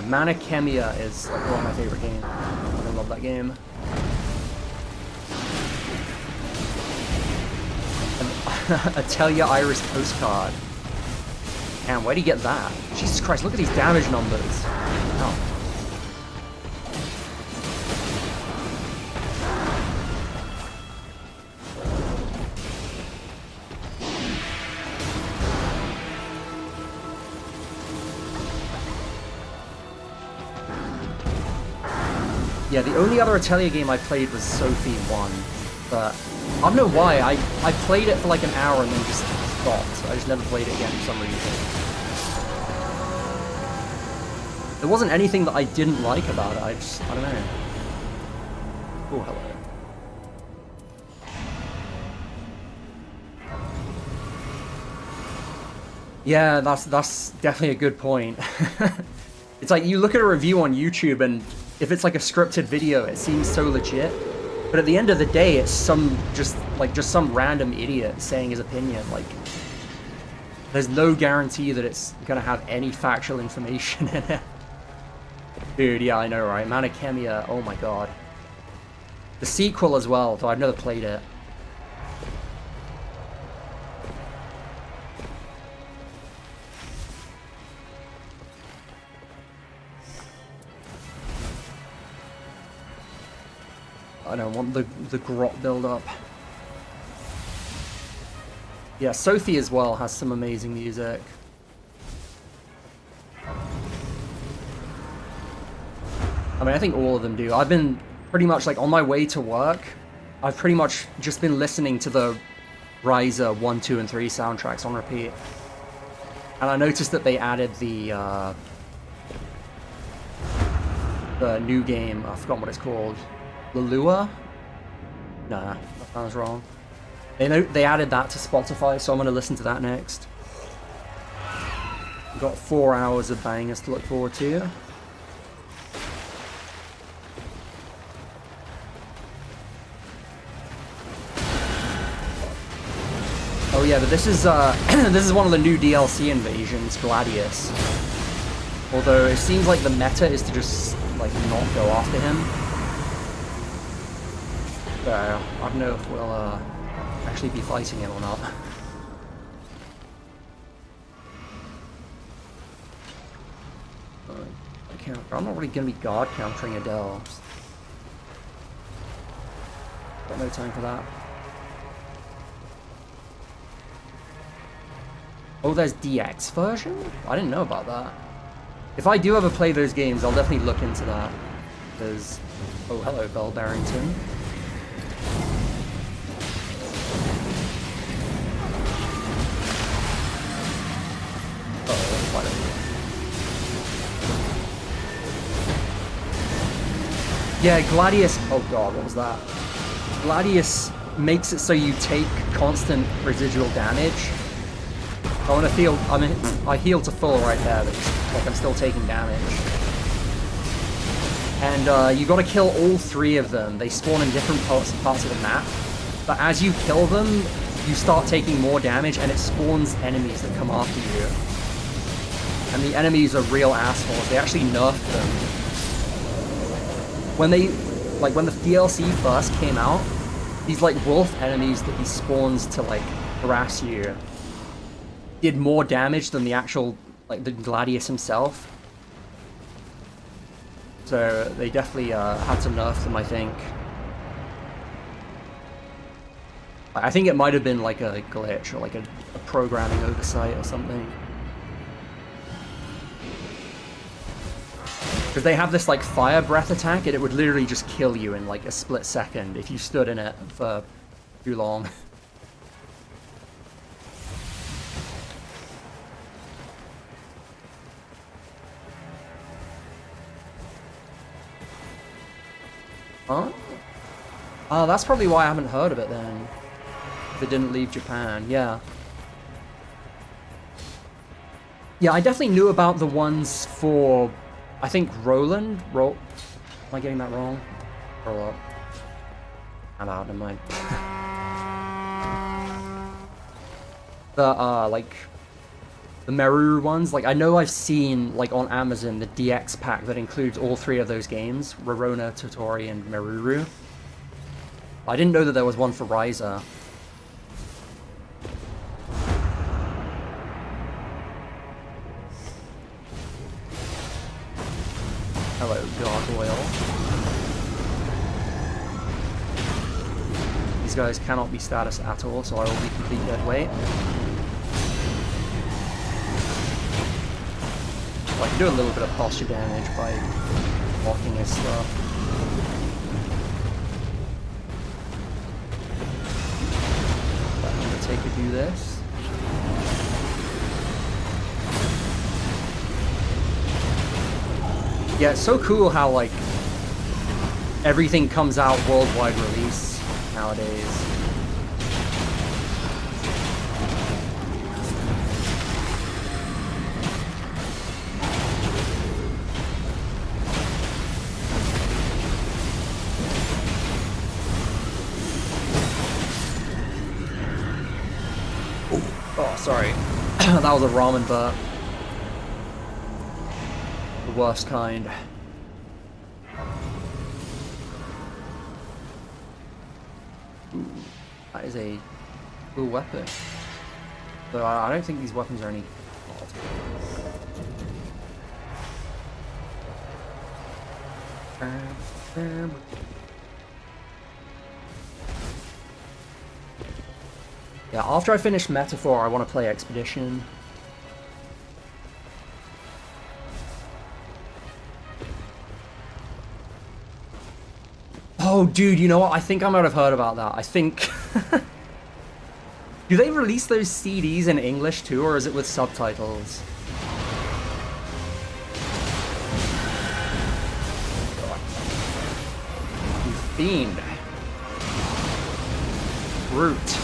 Manachemia is like one of my favorite games. I love that game. Atelier Iris postcard. Damn, where'd he get that? Jesus Christ, look at these damage numbers. Oh. Yeah, the only other Atelier game I played was Sophie 1, but I don't know why. I played it for like an hour and then just stopped. I just never played it again for some reason. There wasn't anything that I didn't like about it. I don't know. Oh, hello. Yeah, that's definitely a good point. It's like you look at a review on YouTube and if it's like a scripted video, it seems so legit. But at the end of the day, it's just some random idiot saying his opinion. Like, there's no guarantee that it's gonna have any factual information in it. Dude, yeah, I know, right? Manachemia, oh my god. The sequel as well, though I've never played it. I don't want the grot build up. Yeah, Sophie as well has some amazing music. I mean, I think all of them do. I've been pretty much like on my way to work, I've pretty much just been listening to the Ryza 1, 2, and 3 soundtracks on repeat. And I noticed that they added the new game, I forgot what it's called. Leluya? Nah, that sounds wrong. They added that to Spotify, so I'm gonna listen to that next. We've got 4 hours of bangers to look forward to. Oh yeah, but this is this is one of the new DLC invasions, Gladius. Although it seems like the meta is to just like not go after him. So, I don't know if we'll actually be fighting him or not. I'm not really going to be guard countering Adele. Got no time for that. Oh, there's DX version? I didn't know about that. If I do ever play those games, I'll definitely look into that. There's... Oh, hello, Bell Barrington. Oh, why don't you... Yeah, Gladius... Oh god, what was that? Gladius makes it so you take constant residual damage. I want to feel... I mean, I healed to full right there, but like I'm still taking damage. And you gotta kill all 3 of them. They spawn in different parts of the map. But as you kill them, you start taking more damage and it spawns enemies that come after you. And the enemies are real assholes. They actually nerfed them. When they... Like, when the DLC first came out, these, like, wolf enemies that he spawns to, like, harass you did more damage than the actual, like, the Gladius himself. So they definitely had to nerf them, I think. I think it might have been like a glitch or like a programming oversight or something. Because they have this like fire breath attack and it would literally just kill you in like a split second if you stood in it for too long. Huh? Oh, that's probably why I haven't heard of it then. If it didn't leave Japan, yeah. Yeah, I definitely knew about the ones for, I think, Roland? Am I getting that wrong? Roll up. Never mind. Like, the Meruru ones, like, I know I've seen, like, on Amazon, the DX pack that includes all 3 of those games, Rorona, Totori, and Meruru. I didn't know that there was one for Ryza. Hello, Gargoyle. These guys cannot be status at all, so I will be complete dead weight. I can do a little bit of posture damage by blocking his stuff. Let Undertaker do this. Yeah, it's so cool how, like, everything comes out worldwide release nowadays. Oh, sorry. That was a ramen burp. The worst kind. Ooh, that is a cool weapon. Though I don't think these weapons are any fault. Yeah, after I finish Metaphor, I want to play Expedition. Oh, dude, you know what? I think I might have heard about that. I think... Do they release those CDs in English too, or is it with subtitles? You fiend. Brute.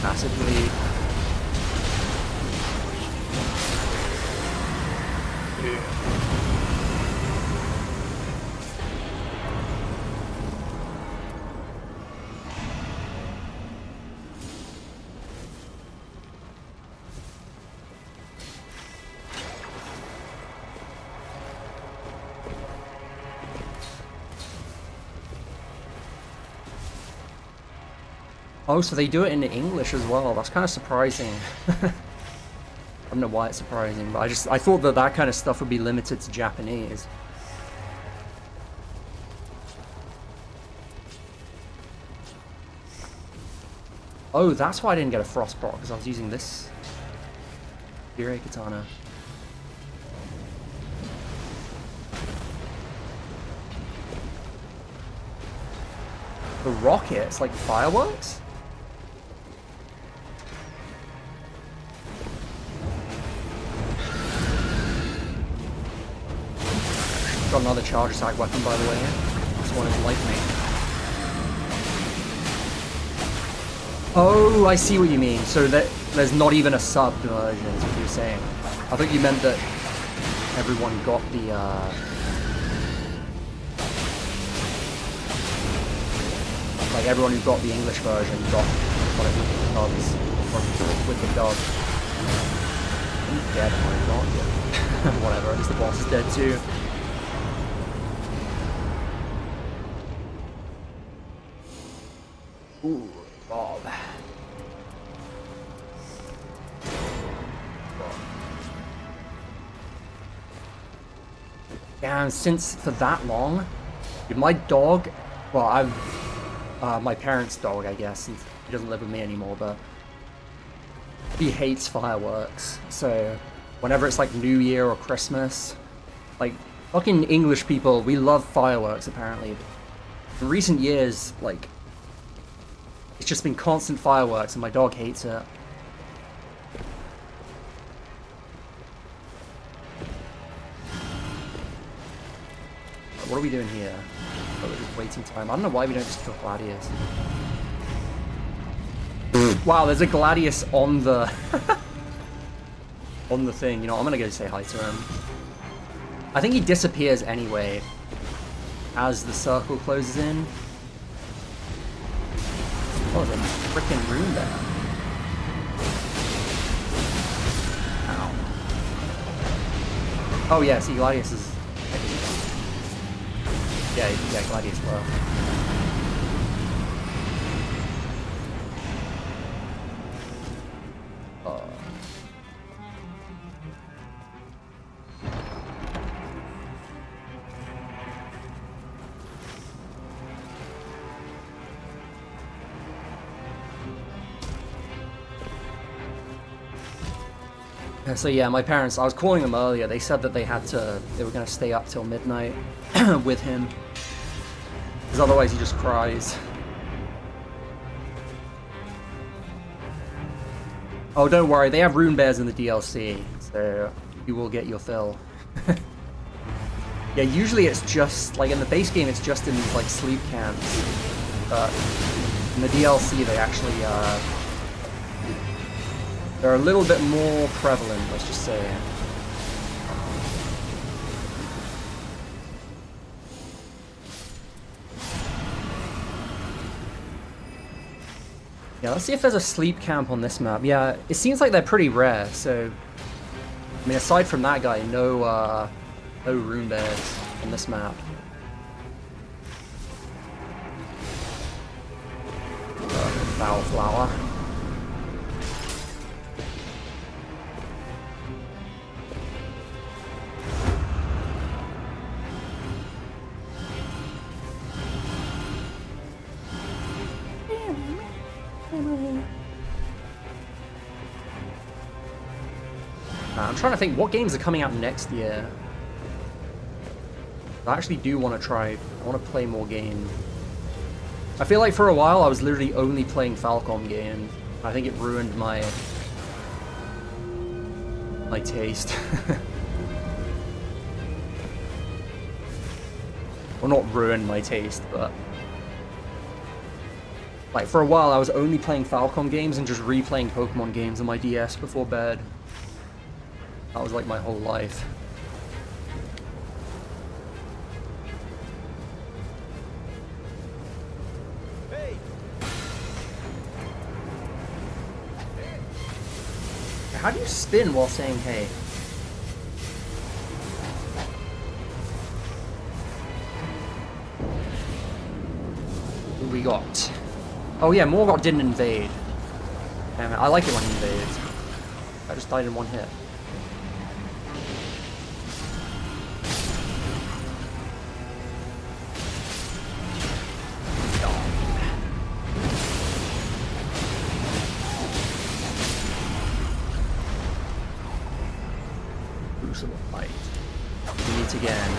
Massively. Oh, so they do it in English as well. That's kind of surprising. I don't know why it's surprising, but I thought that that kind of stuff would be limited to Japanese. Oh, that's why I didn't get a frost proc, because I was using this Fury Katana. The rockets, like fireworks? Got another charge attack weapon, by the way. This one is lightning. Oh, I see what you mean. So that there's not even a sub version, is what you're saying. I thought you meant that everyone got the, like everyone who got the English version got it with the dubs, or with the dub. I'm dead, am I not yet? Whatever, at least the boss is dead too. Ooh, Bob. And since for that long, dude, my dog, well, my parents' dog, I guess, since he doesn't live with me anymore, but he hates fireworks. So whenever it's like New Year or Christmas, like fucking English people, we love fireworks apparently. In recent years, like, it's just been constant fireworks and my dog hates it. What are we doing here? Oh, we're just waiting time. I don't know why we don't just kill Gladius. Wow, there's a Gladius on the on the thing. You know, I'm gonna go say hi to him. I think he disappears anyway as the circle closes in. Oh, there's a frickin' rune there. Ow. Oh yeah, see, Gladius is... Yeah, Gladius well. So yeah, my parents, I was calling them earlier, they said that they were gonna stay up till midnight with him. Because otherwise he just cries. Oh, don't worry, they have rune bears in the DLC, so you will get your fill. Yeah, usually it's just, like in the base game it's just in these like sleep camps. But in the DLC they actually, they're a little bit more prevalent, let's just say. Yeah, let's see if there's a sleep camp on this map. Yeah, it seems like they're pretty rare, so... I mean, aside from that guy, no rune bears on this map. Foul flower. I'm trying to think, what games are coming out next year? I actually do want to try, I want to play more games. I feel like for a while I was literally only playing Falcom games. I think it ruined my taste. Well, not ruined my taste, but... Like, for a while I was only playing Falcom games and just replaying Pokemon games on my DS before bed. That was like my whole life. Hey. How do you spin while saying hey? Who we got? Oh yeah, Morgott didn't invade. Damn it, I like it when he invades. I just died in one hit. Crucible fight. Meet again.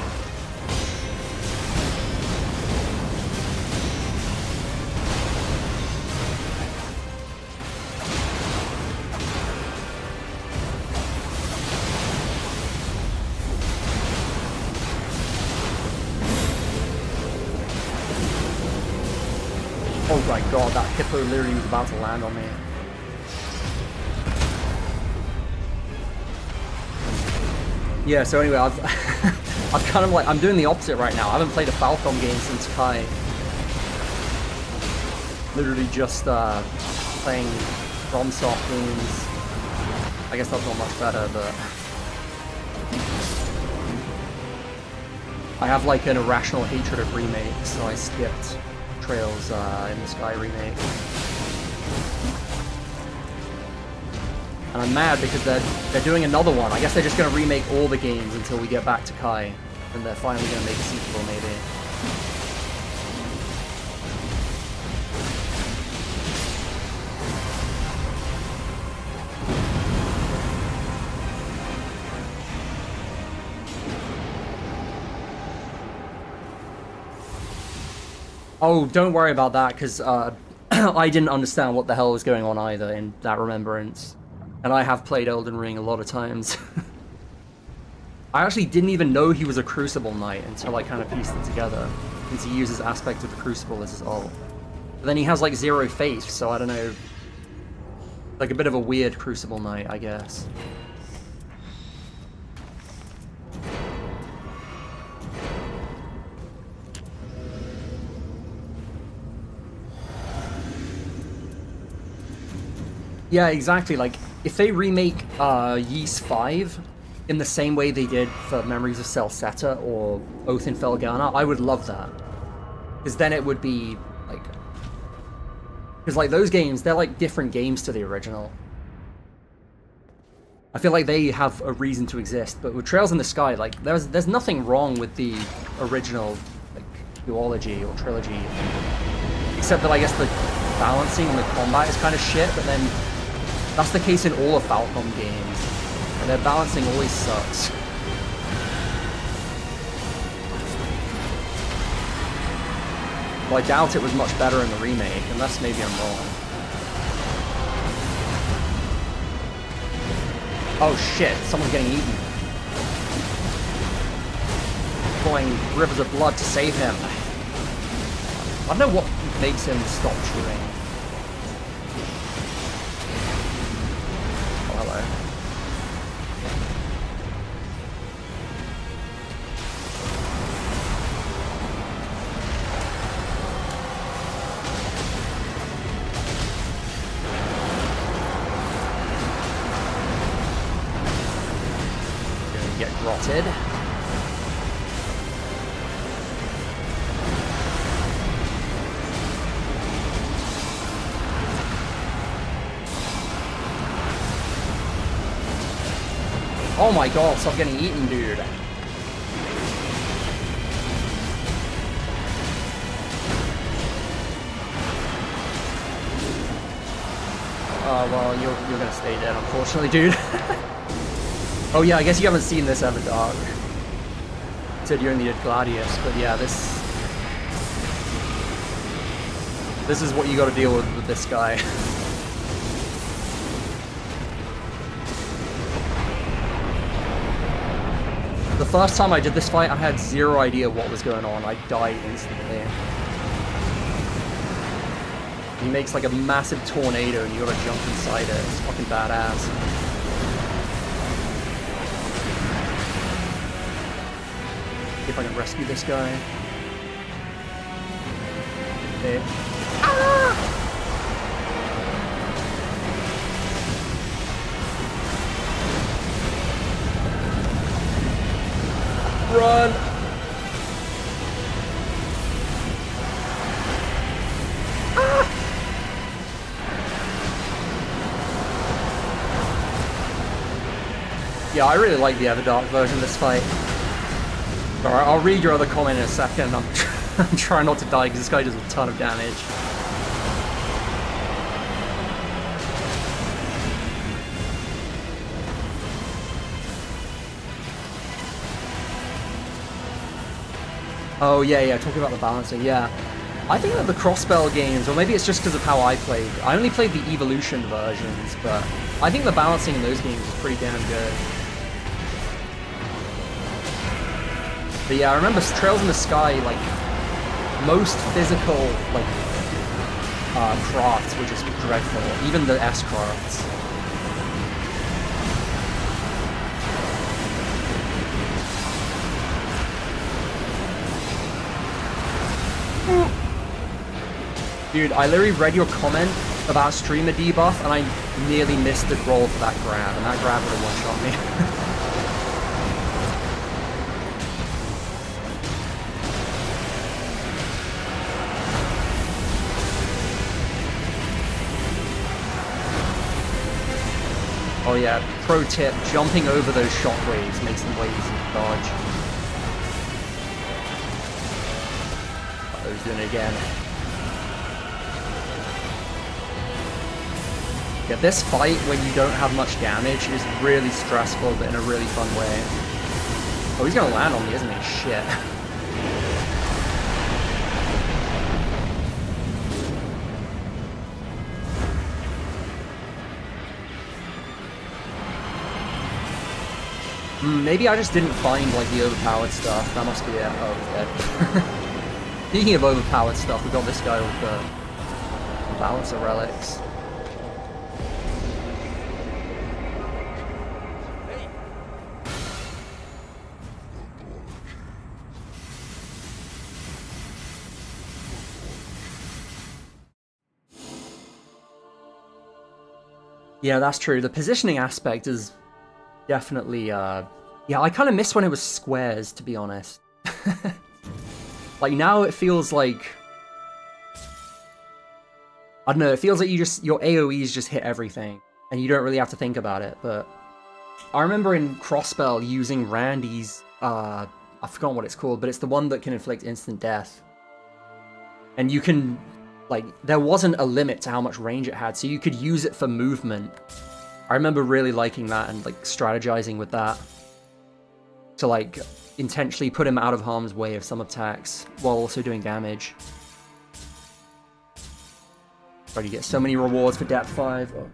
Oh my god, that hippo literally was about to land on me. Yeah, so anyway, I've kind of like, I'm doing the opposite right now. I haven't played a Falcom game since Kai. Literally just playing FromSoft games. I guess that's not much better, but I have like an irrational hatred of remakes, so I skipped Trails in the Sky remake. And I'm mad because they're doing another one. I guess they're just going to remake all the games until we get back to Kai. And they're finally going to make a sequel, maybe. Oh, don't worry about that, because I didn't understand what the hell was going on either in that remembrance. And I have played Elden Ring a lot of times. I actually didn't even know he was a Crucible Knight until I kind of pieced it together, since he uses aspect of the Crucible as his ult. But then he has like zero faith, so I don't know. Like a bit of a weird Crucible Knight, I guess. Yeah, exactly. Like, if they remake Ys 5 in the same way they did for Memories of Celceta or Oath in Felghana, I would love that. Because then it would be, like... Because, like, those games, they're, like, different games to the original. I feel like they have a reason to exist, but with Trails in the Sky, like, there's nothing wrong with the original, like, duology or trilogy. Except that, I guess, the balancing and the combat is kind of shit, but then... That's the case in all of Falcom games, and their balancing always sucks. Well, I doubt it was much better in the remake, unless maybe I'm wrong. Oh shit, someone's getting eaten. Pouring rivers of blood to save him. I don't know what makes him stop chewing. Get grotted. Oh my god, stop getting eaten, dude. Oh, well, you're gonna stay dead, unfortunately, dude. Oh yeah, I guess you haven't seen this ever, Dark. You said you only did Gladius, but yeah, this is what you gotta deal with this guy. The first time I did this fight, I had zero idea what was going on. I died instantly. He makes like a massive tornado and you gotta jump inside it. It's fucking badass. See if I can rescue this guy. Okay. Ah! Run! Ah! Yeah, I really like the Everdark version of this fight. Alright, I'll read your other comment in a second. I'm trying not to die because this guy does a ton of damage. Oh yeah, talking about the balancing, yeah. I think that the crossbell games, or maybe it's just because of how I played. I only played the evolution versions, but I think the balancing in those games is pretty damn good. But yeah, I remember Trails in the Sky, like, most physical, like, crafts were just dreadful. Even the S crafts. Dude, I literally read your comment about streamer debuff, and I nearly missed the roll for that grab, and that grab would have one-shot me. Oh yeah, pro tip, jumping over those shockwaves makes them way easier to dodge. Uh-oh, he's doing it again. Yeah, this fight, when you don't have much damage, is really stressful, but in a really fun way. Oh, he's gonna land on me, isn't he? Shit. Maybe I just didn't find, like, the overpowered stuff. That must be it. Oh, dead. Speaking of overpowered stuff, we got this guy with the balancer relics. Yeah, that's true. The positioning aspect is definitely, yeah, I kind of miss when it was squares, to be honest. Like, now it feels like, I don't know, it feels like your AoEs just hit everything, and you don't really have to think about it, but I remember in Crossbell using Randy's, I forgot what it's called, but it's the one that can inflict instant death. And you can, like, there wasn't a limit to how much range it had, so you could use it for movement. I remember really liking that and, like, strategizing with that to, like, intentionally put him out of harm's way of some attacks while also doing damage. But you get so many rewards for Depth 5. Oh.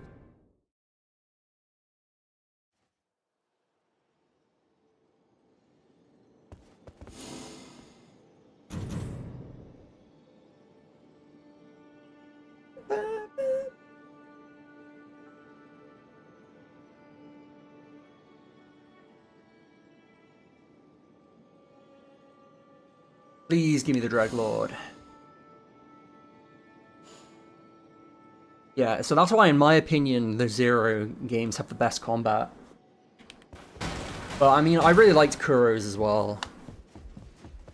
Please give me the Dreadlord. Yeah, so that's why, in my opinion, the Zero games have the best combat. But, I mean, I really liked Kuro's as well.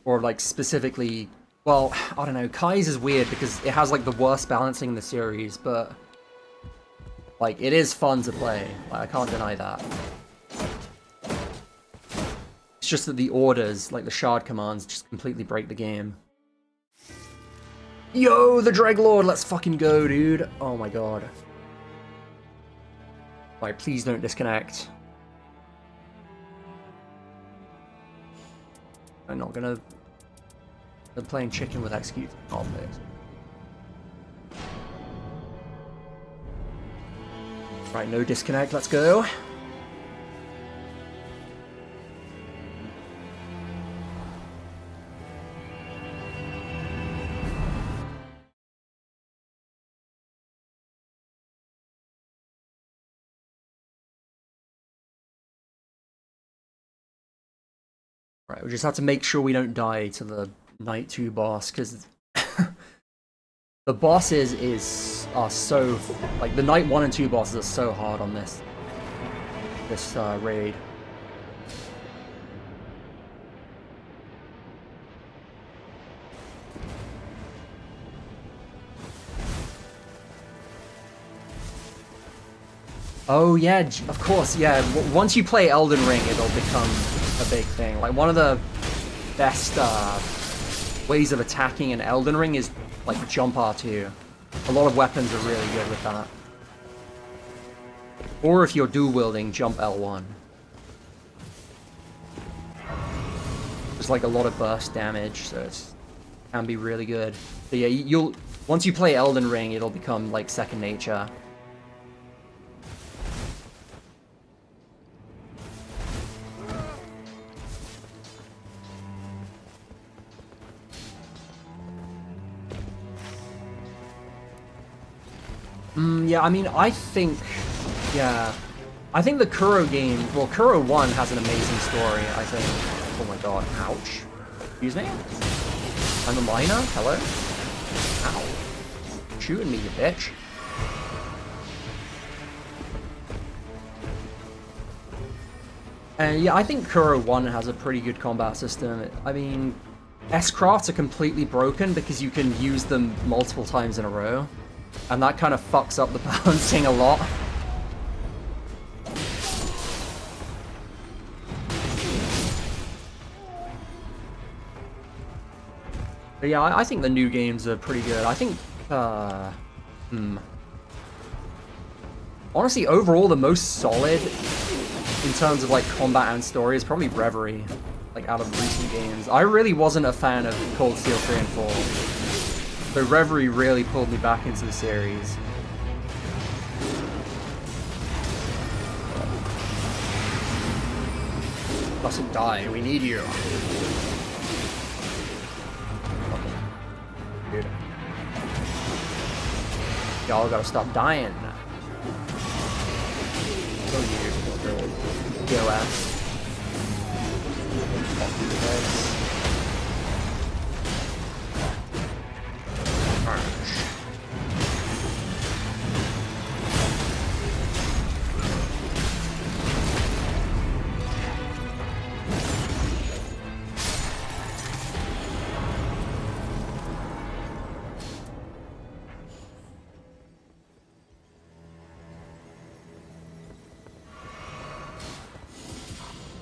Or, like, specifically... Well, I don't know, Kai's is weird because it has, like, the worst balancing in the series, but... Like, it is fun to play. Like, I can't deny that. It's just that the orders, like the shard commands, just completely break the game. Yo, the Dreadlord, let's fucking go, dude. Oh my god. Alright, please don't disconnect. I'm not gonna... I'm playing chicken with execute conflict. Right, no disconnect, let's go. Right, we just have to make sure we don't die to the Night 2 boss, because the bosses are so... Like, the Night 1 and 2 bosses are so hard on this raid. Oh yeah, of course, yeah. Once you play Elden Ring, it'll become a big thing. Like, one of the best ways of attacking in Elden Ring is, like, jump R2. A lot of weapons are really good with that. Or if you're dual wielding, jump L1. deals like a lot of burst damage, so it can be really good. But yeah, once you play Elden Ring, it'll become like second nature. Yeah, I mean, I think the Kuro game, well, Kuro 1 has an amazing story, I think. Oh my god, ouch. Excuse me? I'm a miner? Hello? Ow. Shooting me, you bitch. And yeah, I think Kuro 1 has a pretty good combat system. I mean, S-crafts are completely broken because you can use them multiple times in a row. And that kind of fucks up the balancing a lot. But yeah, I think the new games are pretty good. I think, honestly, overall, the most solid in terms of, like, combat and story is probably Reverie, like, out of recent games. I really wasn't a fan of Cold Steel 3 and 4. So Reverie really pulled me back into the series. Mustn't die, we need you. Dude. Y'all gotta stop dying. Kill you. POS.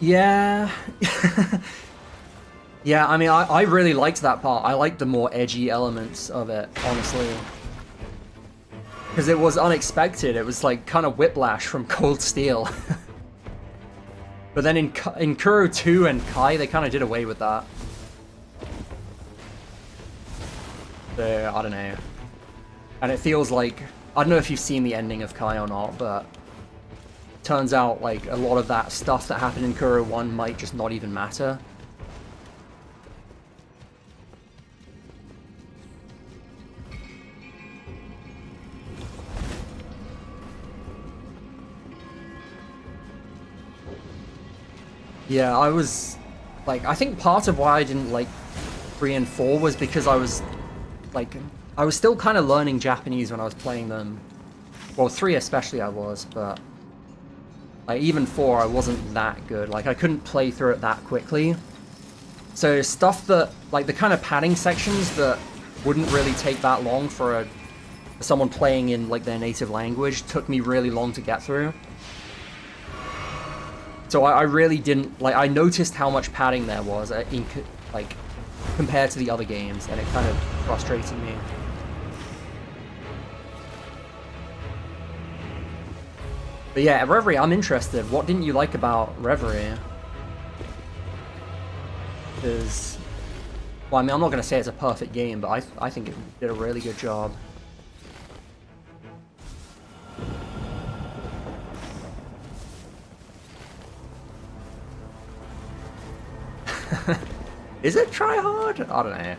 Yeah. Yeah, I mean, I really liked that part. I liked the more edgy elements of it, honestly. Because it was unexpected. It was like kind of whiplash from Cold Steel. But then in Kuro 2 and Kai, they kind of did away with that. So, I don't know. And it feels like... I don't know if you've seen the ending of Kai or not, but... Turns out, like, a lot of that stuff that happened in Kuro 1 might just not even matter. Yeah, I was... Like, I think part of why I didn't like 3 and 4 was because I was... Like, I was still kind of learning Japanese when I was playing them. Well, 3 especially I was, but... Like, even 4, I wasn't that good. Like, I couldn't play through it that quickly. So stuff that, like, the kind of padding sections that wouldn't really take that long for someone playing in, like, their native language took me really long to get through. So I really didn't, like, I noticed how much padding there was, like, compared to the other games, and it kind of frustrated me. But yeah, Reverie, I'm interested. What didn't you like about Reverie? Because, well, I mean, I'm not going to say it's a perfect game, but I think it did a really good job. Is it try hard? I don't know.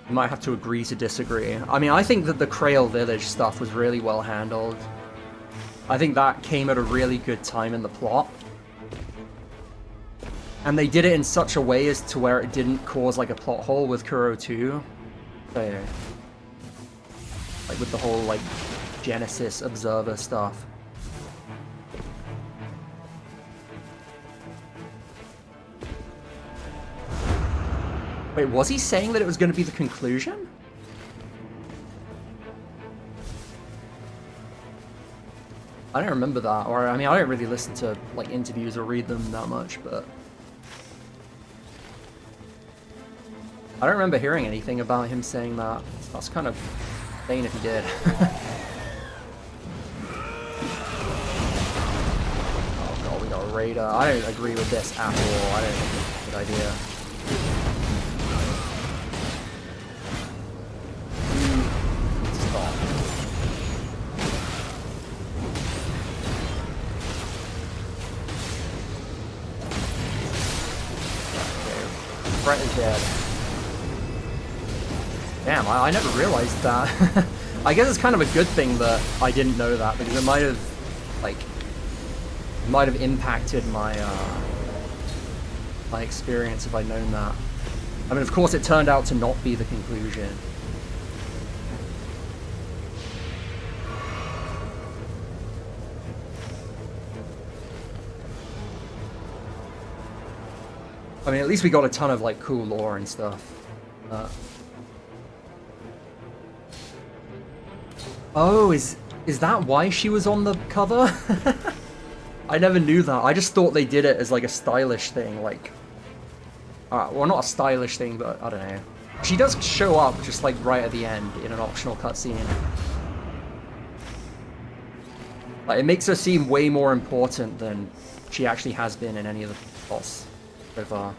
You might have to agree to disagree. I mean, I think that the Krail Village stuff was really well handled. I think that came at a really good time in the plot. And they did it in such a way as to where it didn't cause like a plot hole with Kuro 2. So, like with the whole like Genesis Observer stuff. Wait, was he saying that it was going to be the conclusion? I don't remember that, or I mean, I don't really listen to like interviews or read them that much, but I don't remember hearing anything about him saying that. That's kind of insane if he did. Oh god, we got a raider. I don't agree with this at all. I don't think it's a good idea. Brett is dead. Damn, I never realized that. I guess it's kind of a good thing that I didn't know that, because it might have, like, impacted my, my experience if I'd known that. I mean, of course, it turned out to not be the conclusion. I mean, at least we got a ton of, like, cool lore and stuff. Oh, is that why she was on the cover? I never knew that. I just thought they did it as, like, a stylish thing, like... well, not a stylish thing, but I don't know. She does show up just, like, right at the end in an optional cutscene. Like, it makes her seem way more important than she actually has been in any of the plots so far.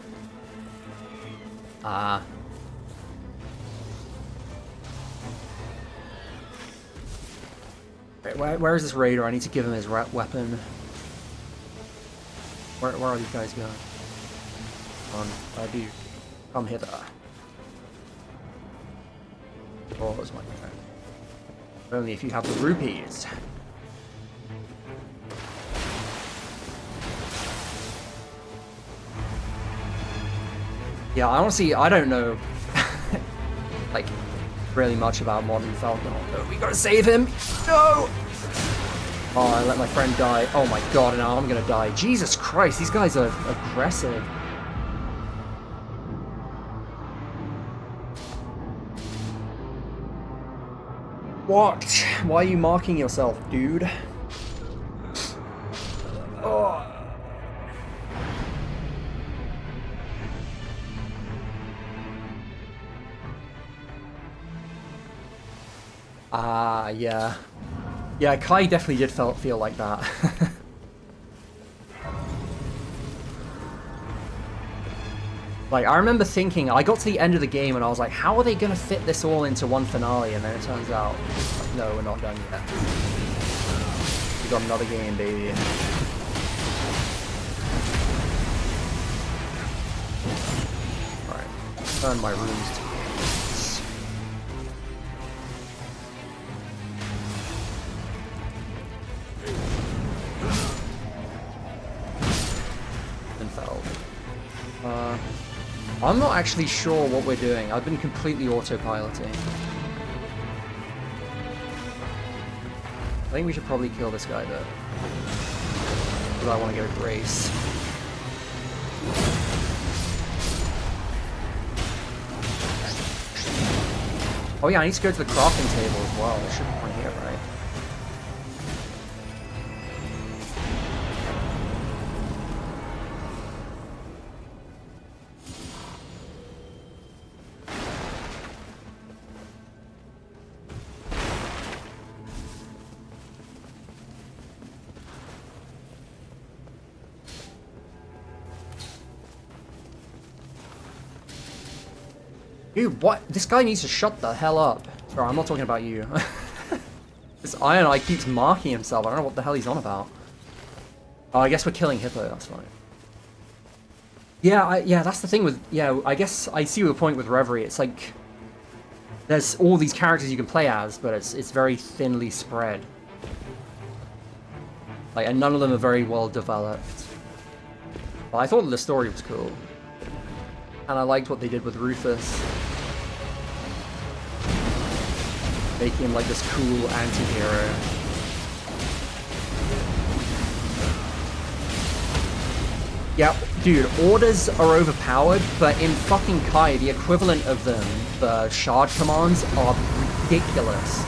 Wait, where is this raider? I need to give him his weapon. Where are these guys going? Dude, come hither. Oh, it was my turn. Only if you have the rupees. Yeah, honestly, I don't know, like, really much about Modern Falcon. Oh, we gotta save him! No! Oh, I let my friend die. Oh my god, and now I'm gonna die. Jesus Christ, these guys are aggressive. What? Why are you marking yourself, dude? Oh. Yeah. Yeah, Kai definitely did feel like that. Like, I remember thinking, I got to the end of the game and I was like, how are they gonna fit this all into one finale? And then it turns out, like, no, we're not done yet. We got another game, baby. Alright, turn my runes to games. Infeld. I'm not actually sure what we're doing. I've been completely autopiloting. I think we should probably kill this guy though. Because I want to get a grace. Oh yeah, I need to go to the crafting table as well. There should be one here, right? Dude, what? This guy needs to shut the hell up. Bro, I'm not talking about you. This Iron Eye keeps marking himself. I don't know what the hell he's on about. Oh, I guess we're killing Hippo. That's fine. Yeah, yeah, that's the thing with... Yeah, I guess I see your point with Reverie. It's like... There's all these characters you can play as, but it's very thinly spread. Like, and none of them are very well developed. But I thought the story was cool. And I liked what they did with Rufus. Making him like this cool anti-hero. Yeah, dude, orders are overpowered, but in fucking Kai, the equivalent of them, the shard commands, are ridiculous.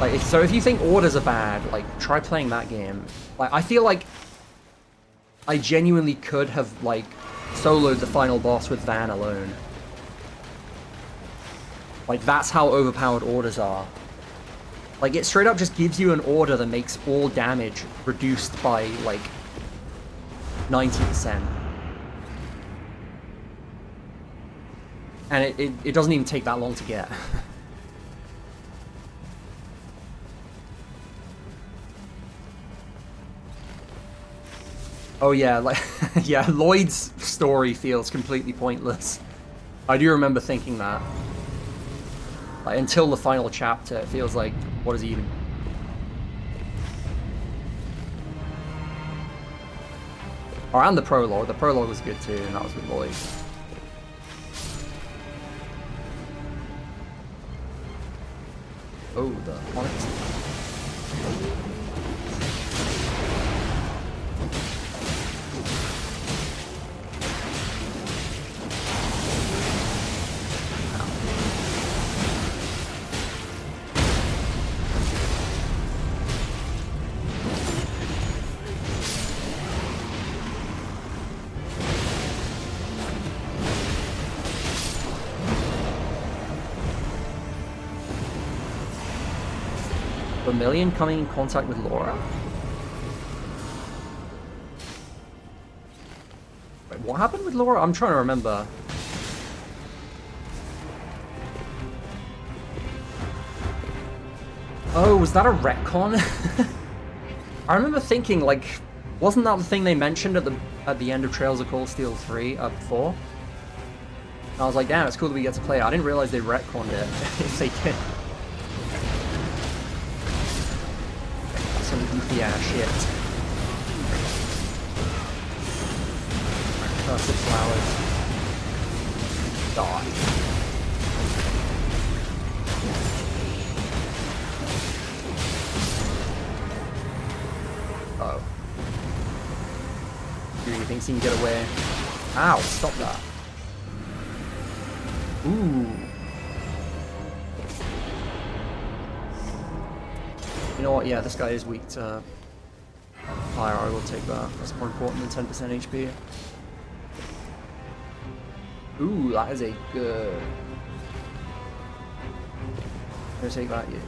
Like, so if you think orders are bad, like, try playing that game. Like, I feel like I genuinely could have, like, soloed the final boss with Van alone. Like, that's how overpowered orders are. Like, it straight up just gives you an order that makes all damage reduced by, like, 90%. And it doesn't even take that long to get. Oh yeah, like yeah, Lloyd's story feels completely pointless. I do remember thinking that. Like, until the final chapter, it feels like, what is he even? Oh, and the prologue. The prologue was good too, and that was with Lloyd. Oh, the Onyx. Vermilion coming in contact with Laura? Wait, what happened with Laura? I'm trying to remember. Oh, was that a retcon? I remember thinking, like, wasn't that the thing they mentioned at the end of Trails of Cold Steel 3, 4? And I was like, damn, it's cool that we get to play it. I didn't realize they retconned it, if they did. Some goofy ass shit. Cursed flowers. Die. Uh oh. Do you think he can get away? Ow, stop that. Ooh. You know what, yeah, this guy is weak to fire, I will take that. That's more important than 10% HP. Ooh, that is a good... I'm gonna take that, you.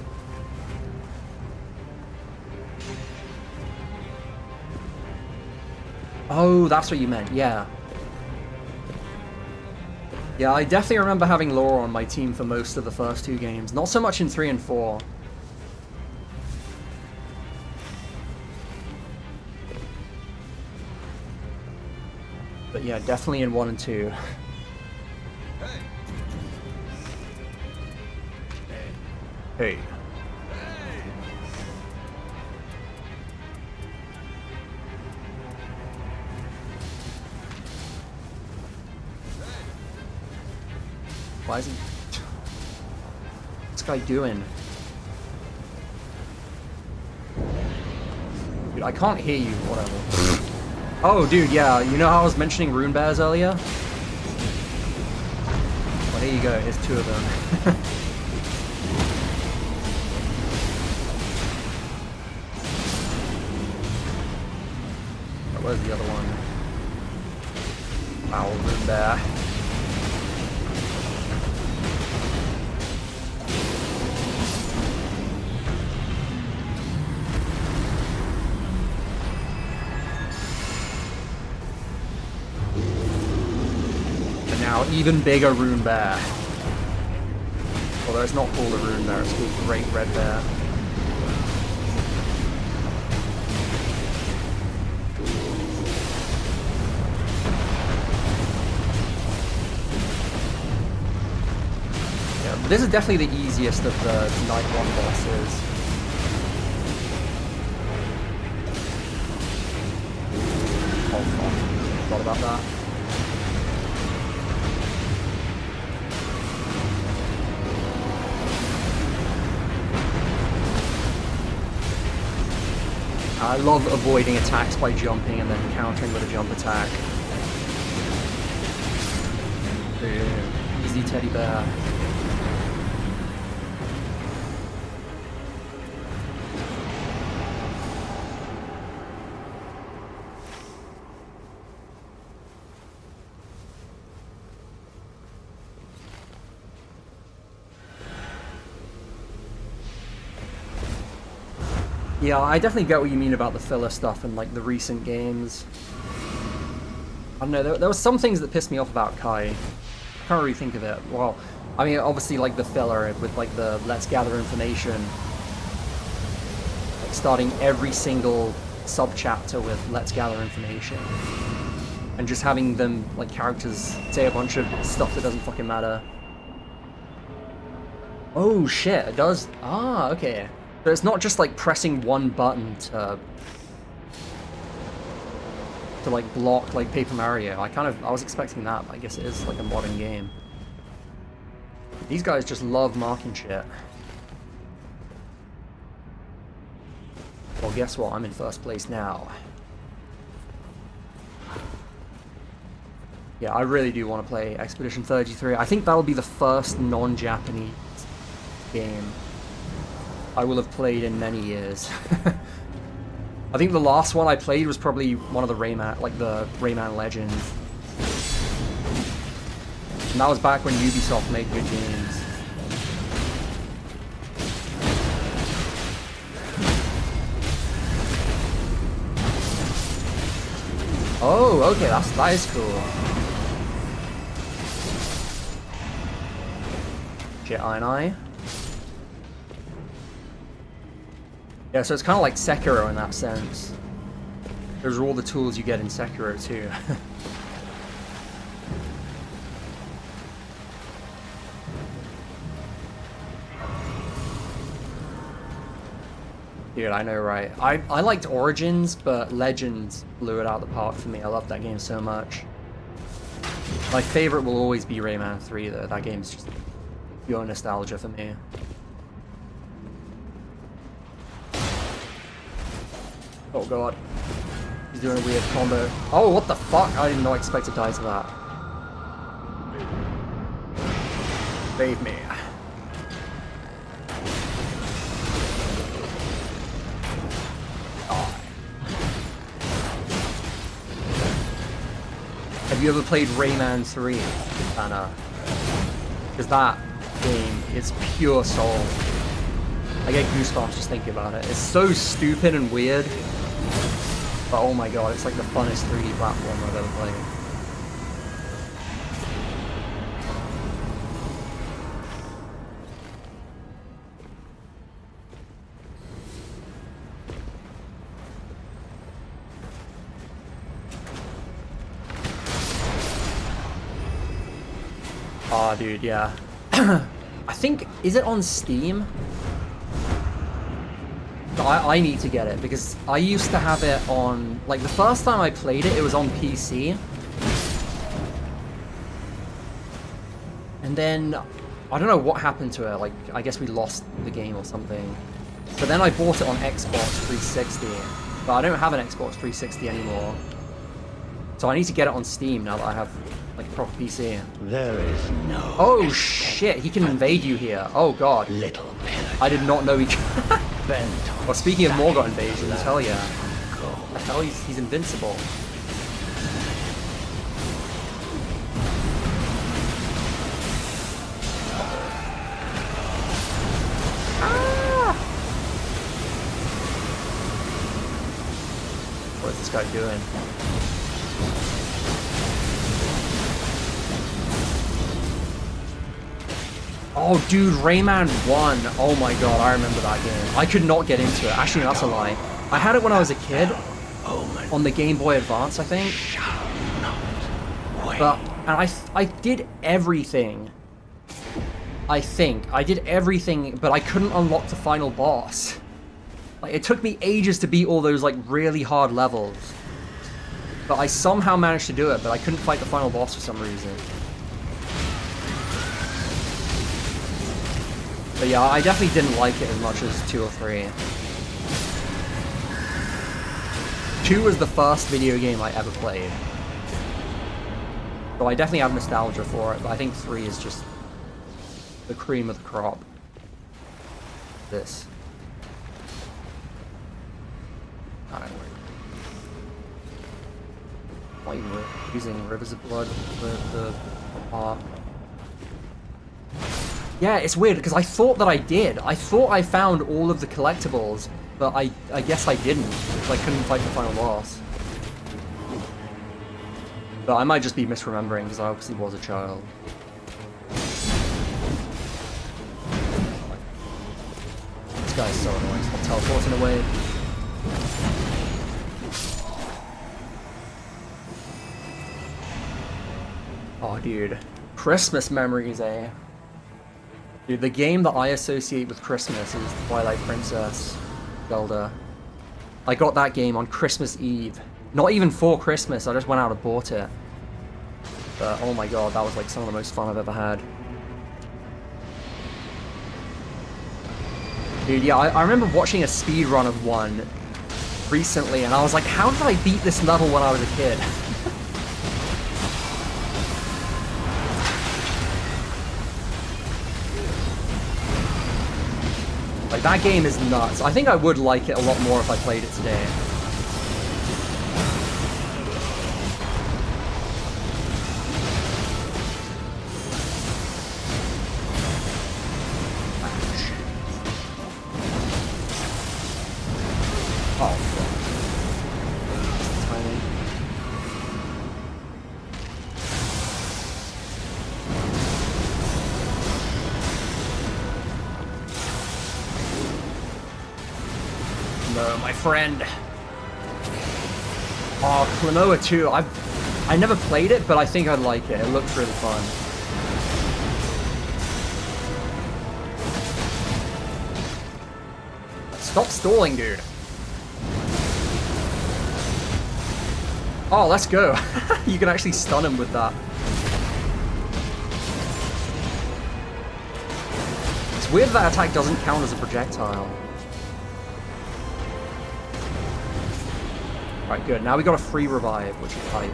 Oh, that's what you meant, yeah. Yeah, I definitely remember having Laura on my team for most of the first two games. Not so much in 3 and 4. But yeah, definitely in 1 and 2. Hey. Why is he... What's this guy doing? Dude, I can't hear you, whatever. Oh, dude, yeah, you know how I was mentioning rune bears earlier? Well, here you go, here's 2 of them. Where's the other one? Owl rune bear. Even bigger rune bear. Although it's not called a rune bear, it's called Great Red Bear. Yeah, but this is definitely the easiest of the Night 1 bosses. Oh fuck, forgot about that. I love avoiding attacks by jumping and then countering with a jump attack. Easy teddy bear. Yeah, I definitely get what you mean about the filler stuff and like the recent games. I don't know, there were some things that pissed me off about Kai. I can't really think of it. Well, I mean, obviously like the filler with like the let's gather information. Like starting every single sub-chapter with Let's Gather Information. And just having them, like, characters say a bunch of stuff that doesn't fucking matter. Oh shit, it does. Ah, okay. So it's not just like pressing one button to like block like Paper Mario. I was expecting that, but I guess it is like a modern game. These guys just love marking shit. Well, guess what? I'm in first place now. Yeah, I really do want to play Expedition 33. I think that'll be the first non-Japanese game I will have played in many years. I think the last one I played was probably one of the Rayman, like the Rayman Legends. And that was back when Ubisoft made good games. Oh, okay, that is cool. Shit, I. Yeah, so it's kind of like Sekiro in that sense. Those are all the tools you get in Sekiro too. Dude, I know, right? I liked Origins, but Legends blew it out of the park for me. I love that game so much. My favorite will always be Rayman 3 though. That game's just pure nostalgia for me. Oh god. He's doing a weird combo. Oh, what the fuck? I did not expect to die to that. Save me. Oh. Have you ever played Rayman 3, Anna? Because that game is pure soul. I get goosebumps just thinking about it. It's so stupid and weird. But oh my god, it's like the funnest 3D platform I've ever played. Aw, dude, yeah. I think, is it on Steam? I need to get it, because I used to have it on, like, the first time I played it, it was on PC. And then, I don't know what happened to it, like, I guess we lost the game or something. But then I bought it on Xbox 360, but I don't have an Xbox 360 anymore. So I need to get it on Steam now that I have, like, a proper PC. There is no... Oh shit, he can invade you here. Oh god. Little pillage. I did not know he could. Well, speaking of Morgot invasions, hell yeah. The hell, he's invincible. Ah! What is this guy doing? Oh, dude, Rayman 1. Oh my god, I remember that game. I could not get into it. Actually, that's a lie. I had it when I was a kid. On the Game Boy Advance, I think. And I did everything. I think. I did everything, but I couldn't unlock the final boss. Like, it took me ages to beat all those, like, really hard levels. But I somehow managed to do it, but I couldn't fight the final boss for some reason. But yeah, I definitely didn't like it as much as 2 or 3. 2 was the first video game I ever played. So I definitely have nostalgia for it, but I think 3 is just the cream of the crop. This. I don't know. Why are you using Rivers of Blood for the art? Yeah, it's weird, because I thought that I did. I thought I found all of the collectibles, but I guess I didn't, because I couldn't fight the final boss. But I might just be misremembering, because I obviously was a child. This guy's so annoying. Stop teleporting away. Oh, dude. Christmas memories, eh? Dude, the game that I associate with Christmas is Twilight Princess Zelda. I got that game on Christmas Eve. Not even for Christmas, I just went out and bought it. But, oh my god, that was like some of the most fun I've ever had. Dude, yeah, I remember watching a speedrun of one recently, and I was like, how did I beat this level when I was a kid? Like, that game is nuts. I think I would like it a lot more if I played it today. Oh, fuck. Timing. No, my friend. Oh, Klonoa 2. I never played it, but I think I'd like it. It looks really fun. Stop stalling, dude. Oh, let's go. You can actually stun him with that. It's weird that attack doesn't count as a projectile. Alright, good. Now we got a free revive, which is tight.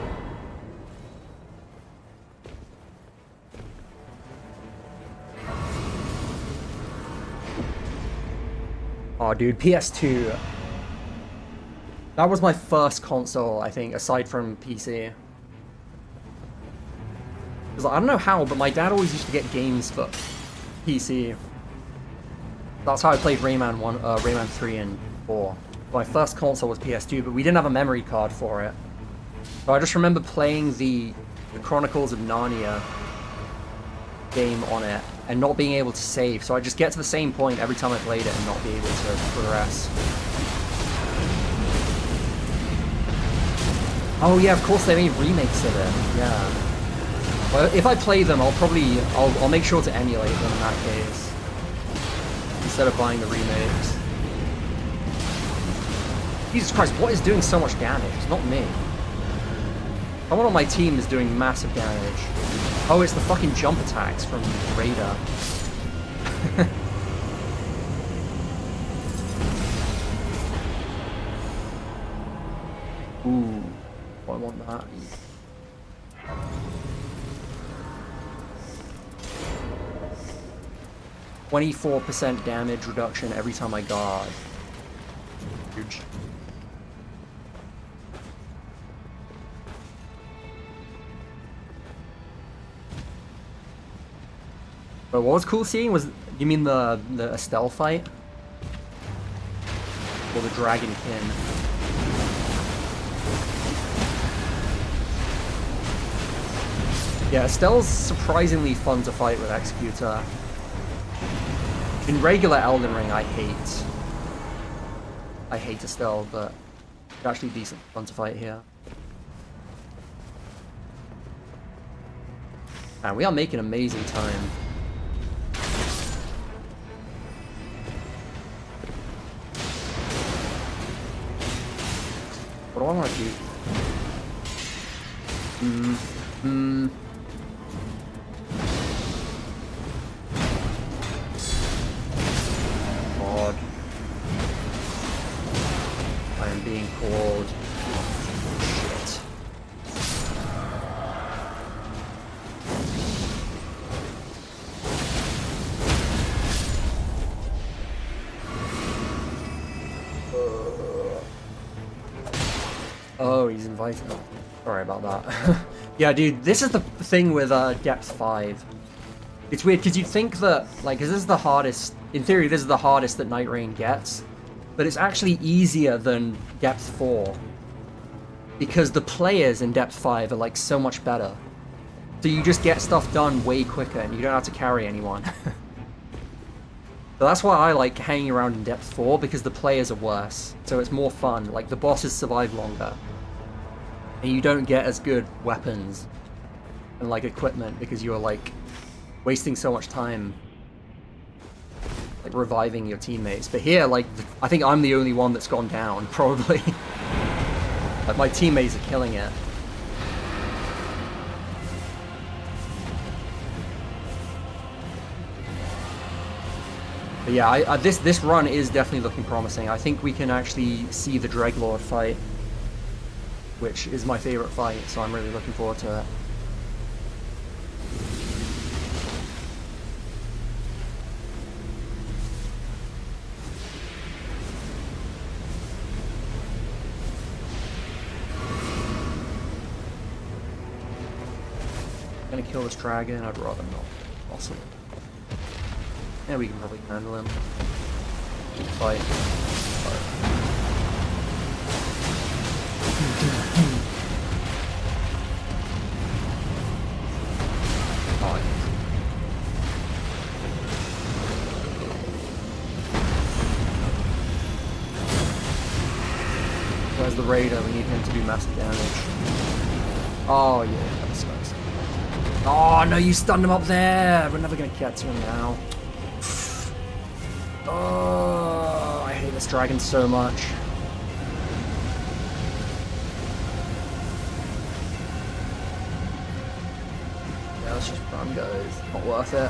Oh, dude, PS2. That was my first console, I think, aside from PC. Because I don't know how, but my dad always used to get games for PC. That's how I played Rayman 1, Rayman 3 and 4. My first console was PS2, but we didn't have a memory card for it. So I just remember playing the Chronicles of Narnia game on it and not being able to save. So I just get to the same point every time I played it and not be able to progress. Oh yeah, of course they made remakes of it. Yeah. Well, if I play them, I'll make sure to emulate them in that case instead of buying the remakes. Jesus Christ, what is doing so much damage? It's not me. Someone on my team is doing massive damage. Oh, it's the fucking jump attacks from Raider. Ooh, I want that. 24% damage reduction every time I guard. Huge. But what was cool seeing was, you mean the Estelle fight? Or the Dragonkin? Yeah, Estelle's surprisingly fun to fight with Executor. In regular Elden Ring, I hate Estelle, but it's actually decent fun to fight here. Man, we are making amazing time. What do I want to do? God. I am being called. Shit. Oh, he's invited. Sorry about that. Yeah, dude, this is the thing with Depth 5. It's weird, because you'd think that, like, because this is the hardest, in theory, this is the hardest that Night Rain gets, but it's actually easier than Depth 4. Because the players in Depth 5 are, like, so much better. So you just get stuff done way quicker, and you don't have to carry anyone. So that's why I like hanging around in Depth 4, because the players are worse. So it's more fun, like, the bosses survive longer. And you don't get as good weapons and like equipment because you're like wasting so much time like reviving your teammates. But here, like, I think I'm the only one that's gone down, probably. Like, my teammates are killing it. But yeah, this run is definitely looking promising. I think we can actually see the Dreadlord fight, which is my favorite fight, so I'm really looking forward to it. I'm gonna kill this dragon, I'd rather not. Awesome. Yeah, we can probably handle him. Fight. Oh, yeah. Where's the Raider? We need him to do massive damage. Oh yeah, that sucks. Oh no, you stunned him up there! We're never gonna get to him now. Oh, I hate this dragon so much. Yeah, let's just run, guys. Not worth it.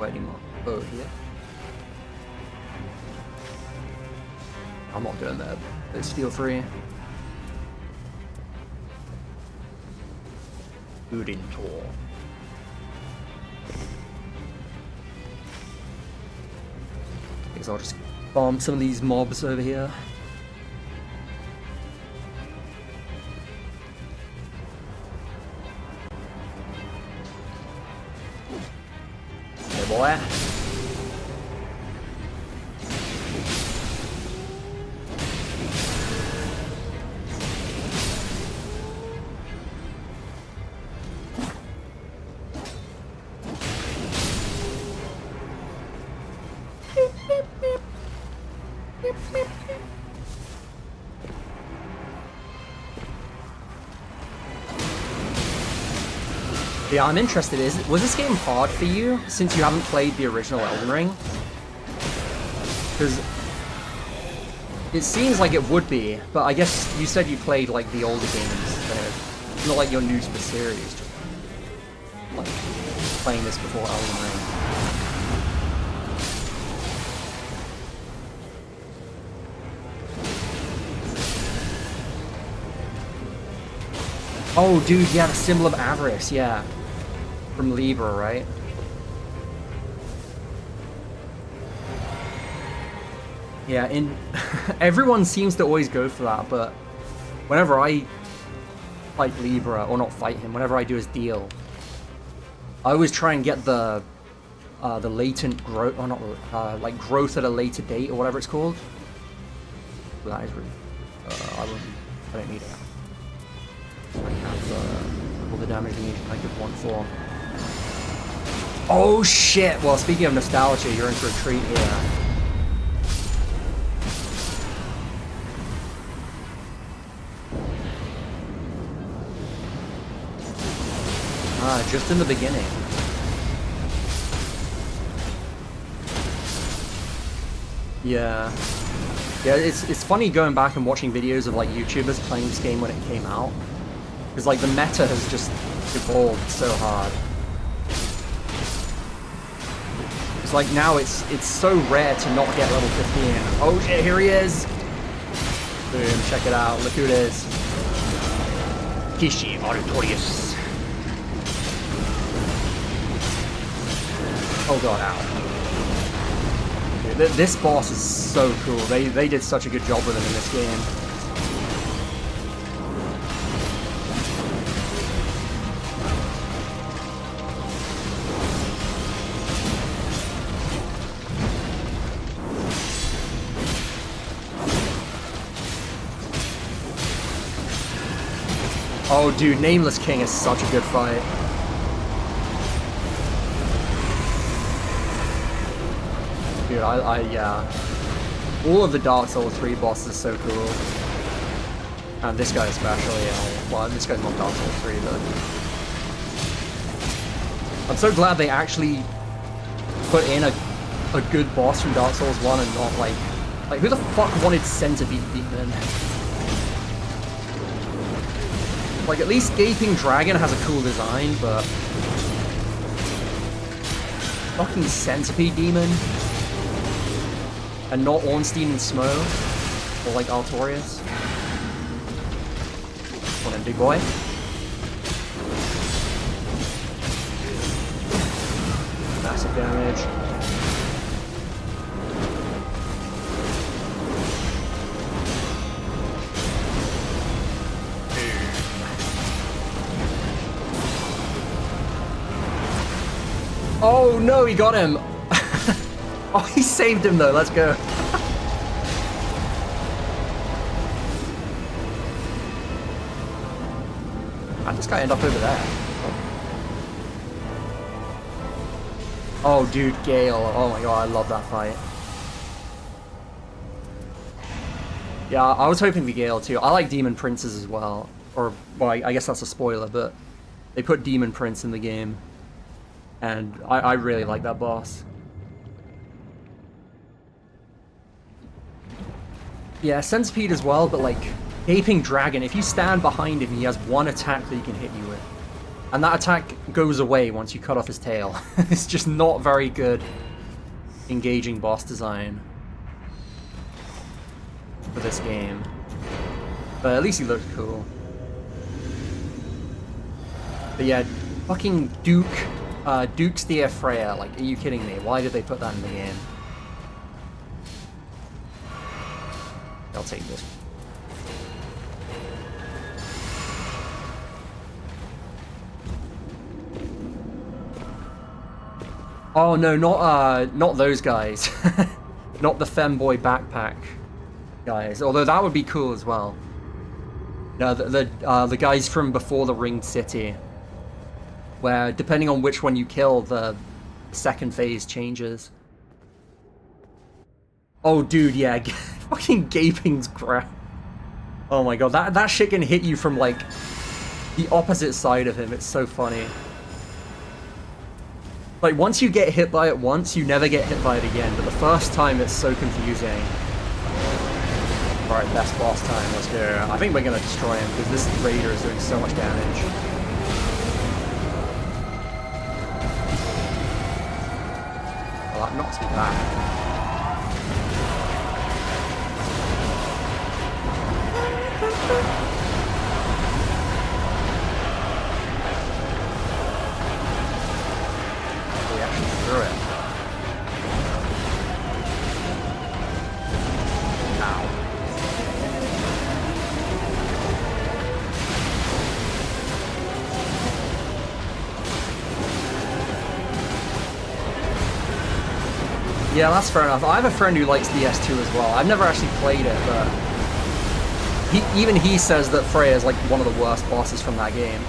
Waiting on boat here. I'm not doing that. It's feel free. Udin Tor. Guess I'll just bomb some of these mobs over here. Hey boy. Yeah, I'm interested. Was this game hard for you since you haven't played the original Elden Ring? Because it seems like it would be, but I guess you said you played like the older games, so it's not like you're new to the series, just like playing this before Elden Ring. Oh, dude, yeah, the symbol of avarice, yeah. From Libra, right? Yeah, and everyone seems to always go for that, but whenever I fight Libra, or not fight him, whenever I do his deal, I always try and get the latent growth, or not, like growth at a later date, or whatever it's called. But that is really, I don't need it. I have all the damage I could want for. Oh shit! Well, speaking of nostalgia, you're in for a treat here. Ah, just in the beginning. Yeah. Yeah, it's funny going back and watching videos of like YouTubers playing this game when it came out. Because like the meta has just evolved so hard. It's like now it's so rare to not get level 15. Oh shit, here he is! Boom, check it out, look who it is. Kishi Auditorius. Oh god, ow. Dude, this boss is so cool. They did such a good job with him in this game. Oh dude, Nameless King is such a good fight. Dude, yeah. All of the Dark Souls 3 bosses are so cool. And this guy especially, well, this guy's not Dark Souls 3, but... I'm so glad they actually put in a good boss from Dark Souls 1 and not like who the fuck wanted Centipede Demon? Like, at least Gaping Dragon has a cool design, but... Fucking Centipede Demon? And not Ornstein and Smough? Or like Artorias? Come on in, big boy. Massive damage. Oh no, he got him! Oh, he saved him though, let's go. How'd this guy end up over there? Oh dude, Gale. Oh my god, I love that fight. Yeah, I was hoping to be Gale too. I like Demon Princes as well. Or, well, I guess that's a spoiler, but they put Demon Prince in the game. And I really like that boss. Yeah, Centipede as well, but like, Gaping Dragon, if you stand behind him, he has one attack that he can hit you with. And that attack goes away once you cut off his tail. It's just not very good engaging boss design for this game. But at least he looks cool. But yeah, fucking Duke's the Freya, like, are you kidding me? Why did they put that in the game? I'll take this. Oh no, not those guys. Not the femboy backpack guys. Although that would be cool as well. No, the guys from before the Ringed City, where depending on which one you kill, the second phase changes. Oh dude, yeah, fucking Gaping's crap. Oh my god, that shit can hit you from like the opposite side of him. It's so funny. Like, once you get hit by it once, you never get hit by it again, but the first time it's so confusing. Alright, best boss time, let's go. I think we're gonna destroy him, because this Raider is doing so much damage. Well, that knocks me back. We actually threw it. Ow. Yeah, that's fair enough. I have a friend who likes DS2 as well. I've never actually played it, but even he says that Freya is like one of the worst bosses from that game.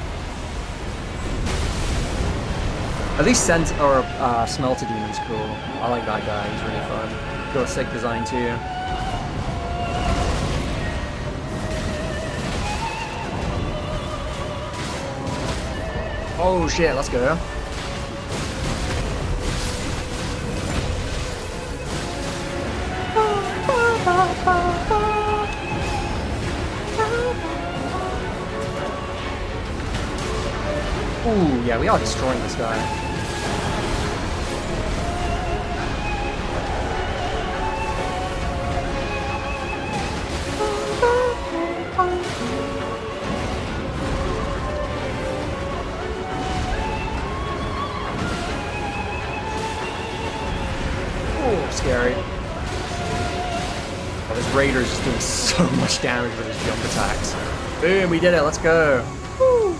At least Smelter Demon's cool. I like that guy, he's really fun. Got a sick design too. Oh shit, let's go. Ooh, yeah, we are destroying this guy. Ooh, scary. Oh, this Raider is just doing so much damage with his jump attacks. Boom, we did it, let's go. Woo.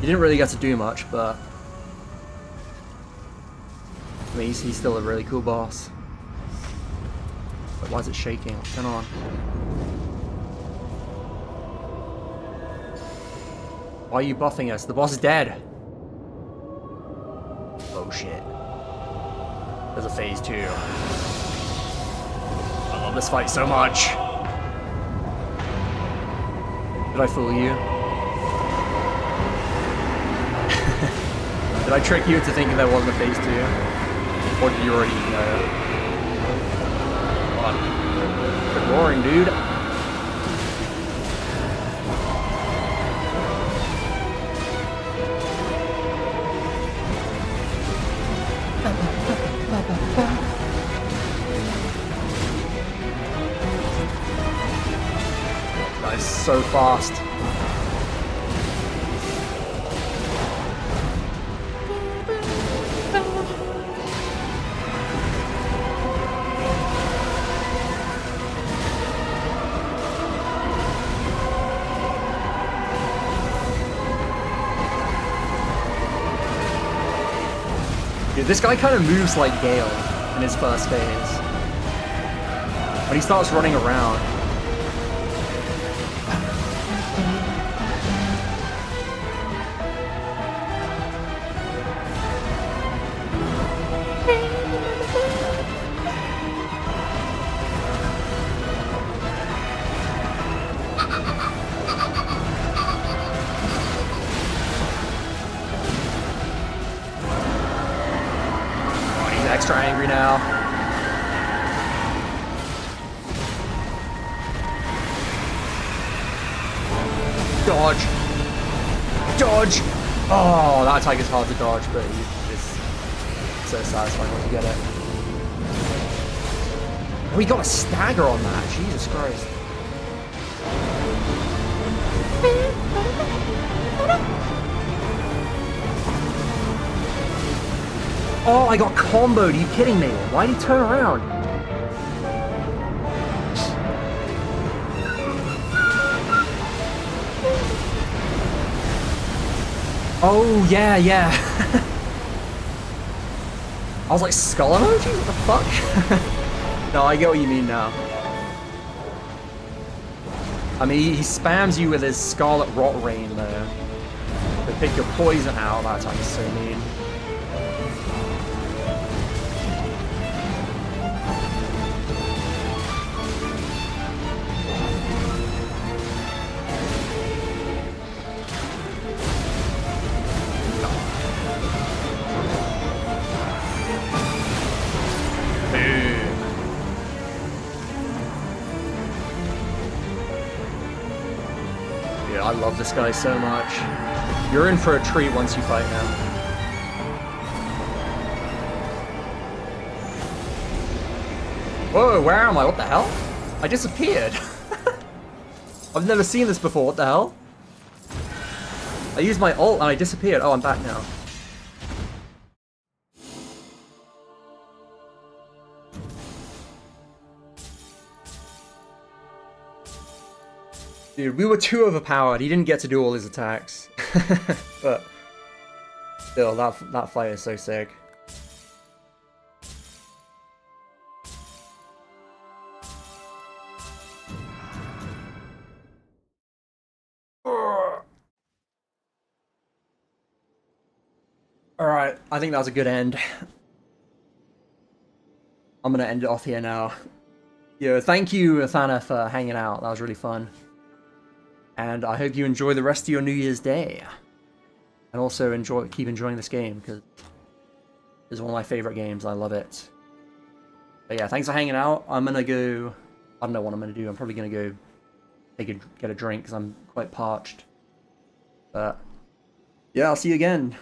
He didn't really get to do much, but I mean, he's still a really cool boss. But why is it shaking? What's going on? Why are you buffing us? The boss is dead. Oh shit. There's a phase 2. I love this fight so much. Did I fool you? Did I trick you into thinking there wasn't a phase 2? Or did you already know? Come on. Quit roaring, dude. That is so fast. Dude, this guy kind of moves like Gale in his first phase. When he starts running around. Extra angry now. Dodge! Dodge! Oh, that attack is hard to dodge, but it's so satisfying when you get it. Oh, he got a stagger on that. Jesus Christ. Oh, I got comboed. Are you kidding me? Why did he turn around? Oh, yeah, yeah. I was like, skull emoji? What the fuck? No, I get what you mean now. I mean, he spams you with his Scarlet Rot Rain there. To pick your poison out. That attack is so mean. I love this guy so much. You're in for a treat once you fight him. Whoa, where am I? What the hell? I disappeared. I've never seen this before. What the hell? I used my ult and I disappeared. Oh, I'm back now. Dude, we were too overpowered. He didn't get to do all his attacks. But still, that fight is so sick. Alright, I think that was a good end. I'm gonna end it off here now. Yo, thank you, Athana, for hanging out. That was really fun. And I hope you enjoy the rest of your New Year's Day. And also keep enjoying this game, because it's one of my favorite games. I love it. But yeah, thanks for hanging out. I'm gonna go... I don't know what I'm gonna do. I'm probably gonna go get a drink, because I'm quite parched. But yeah, I'll see you again.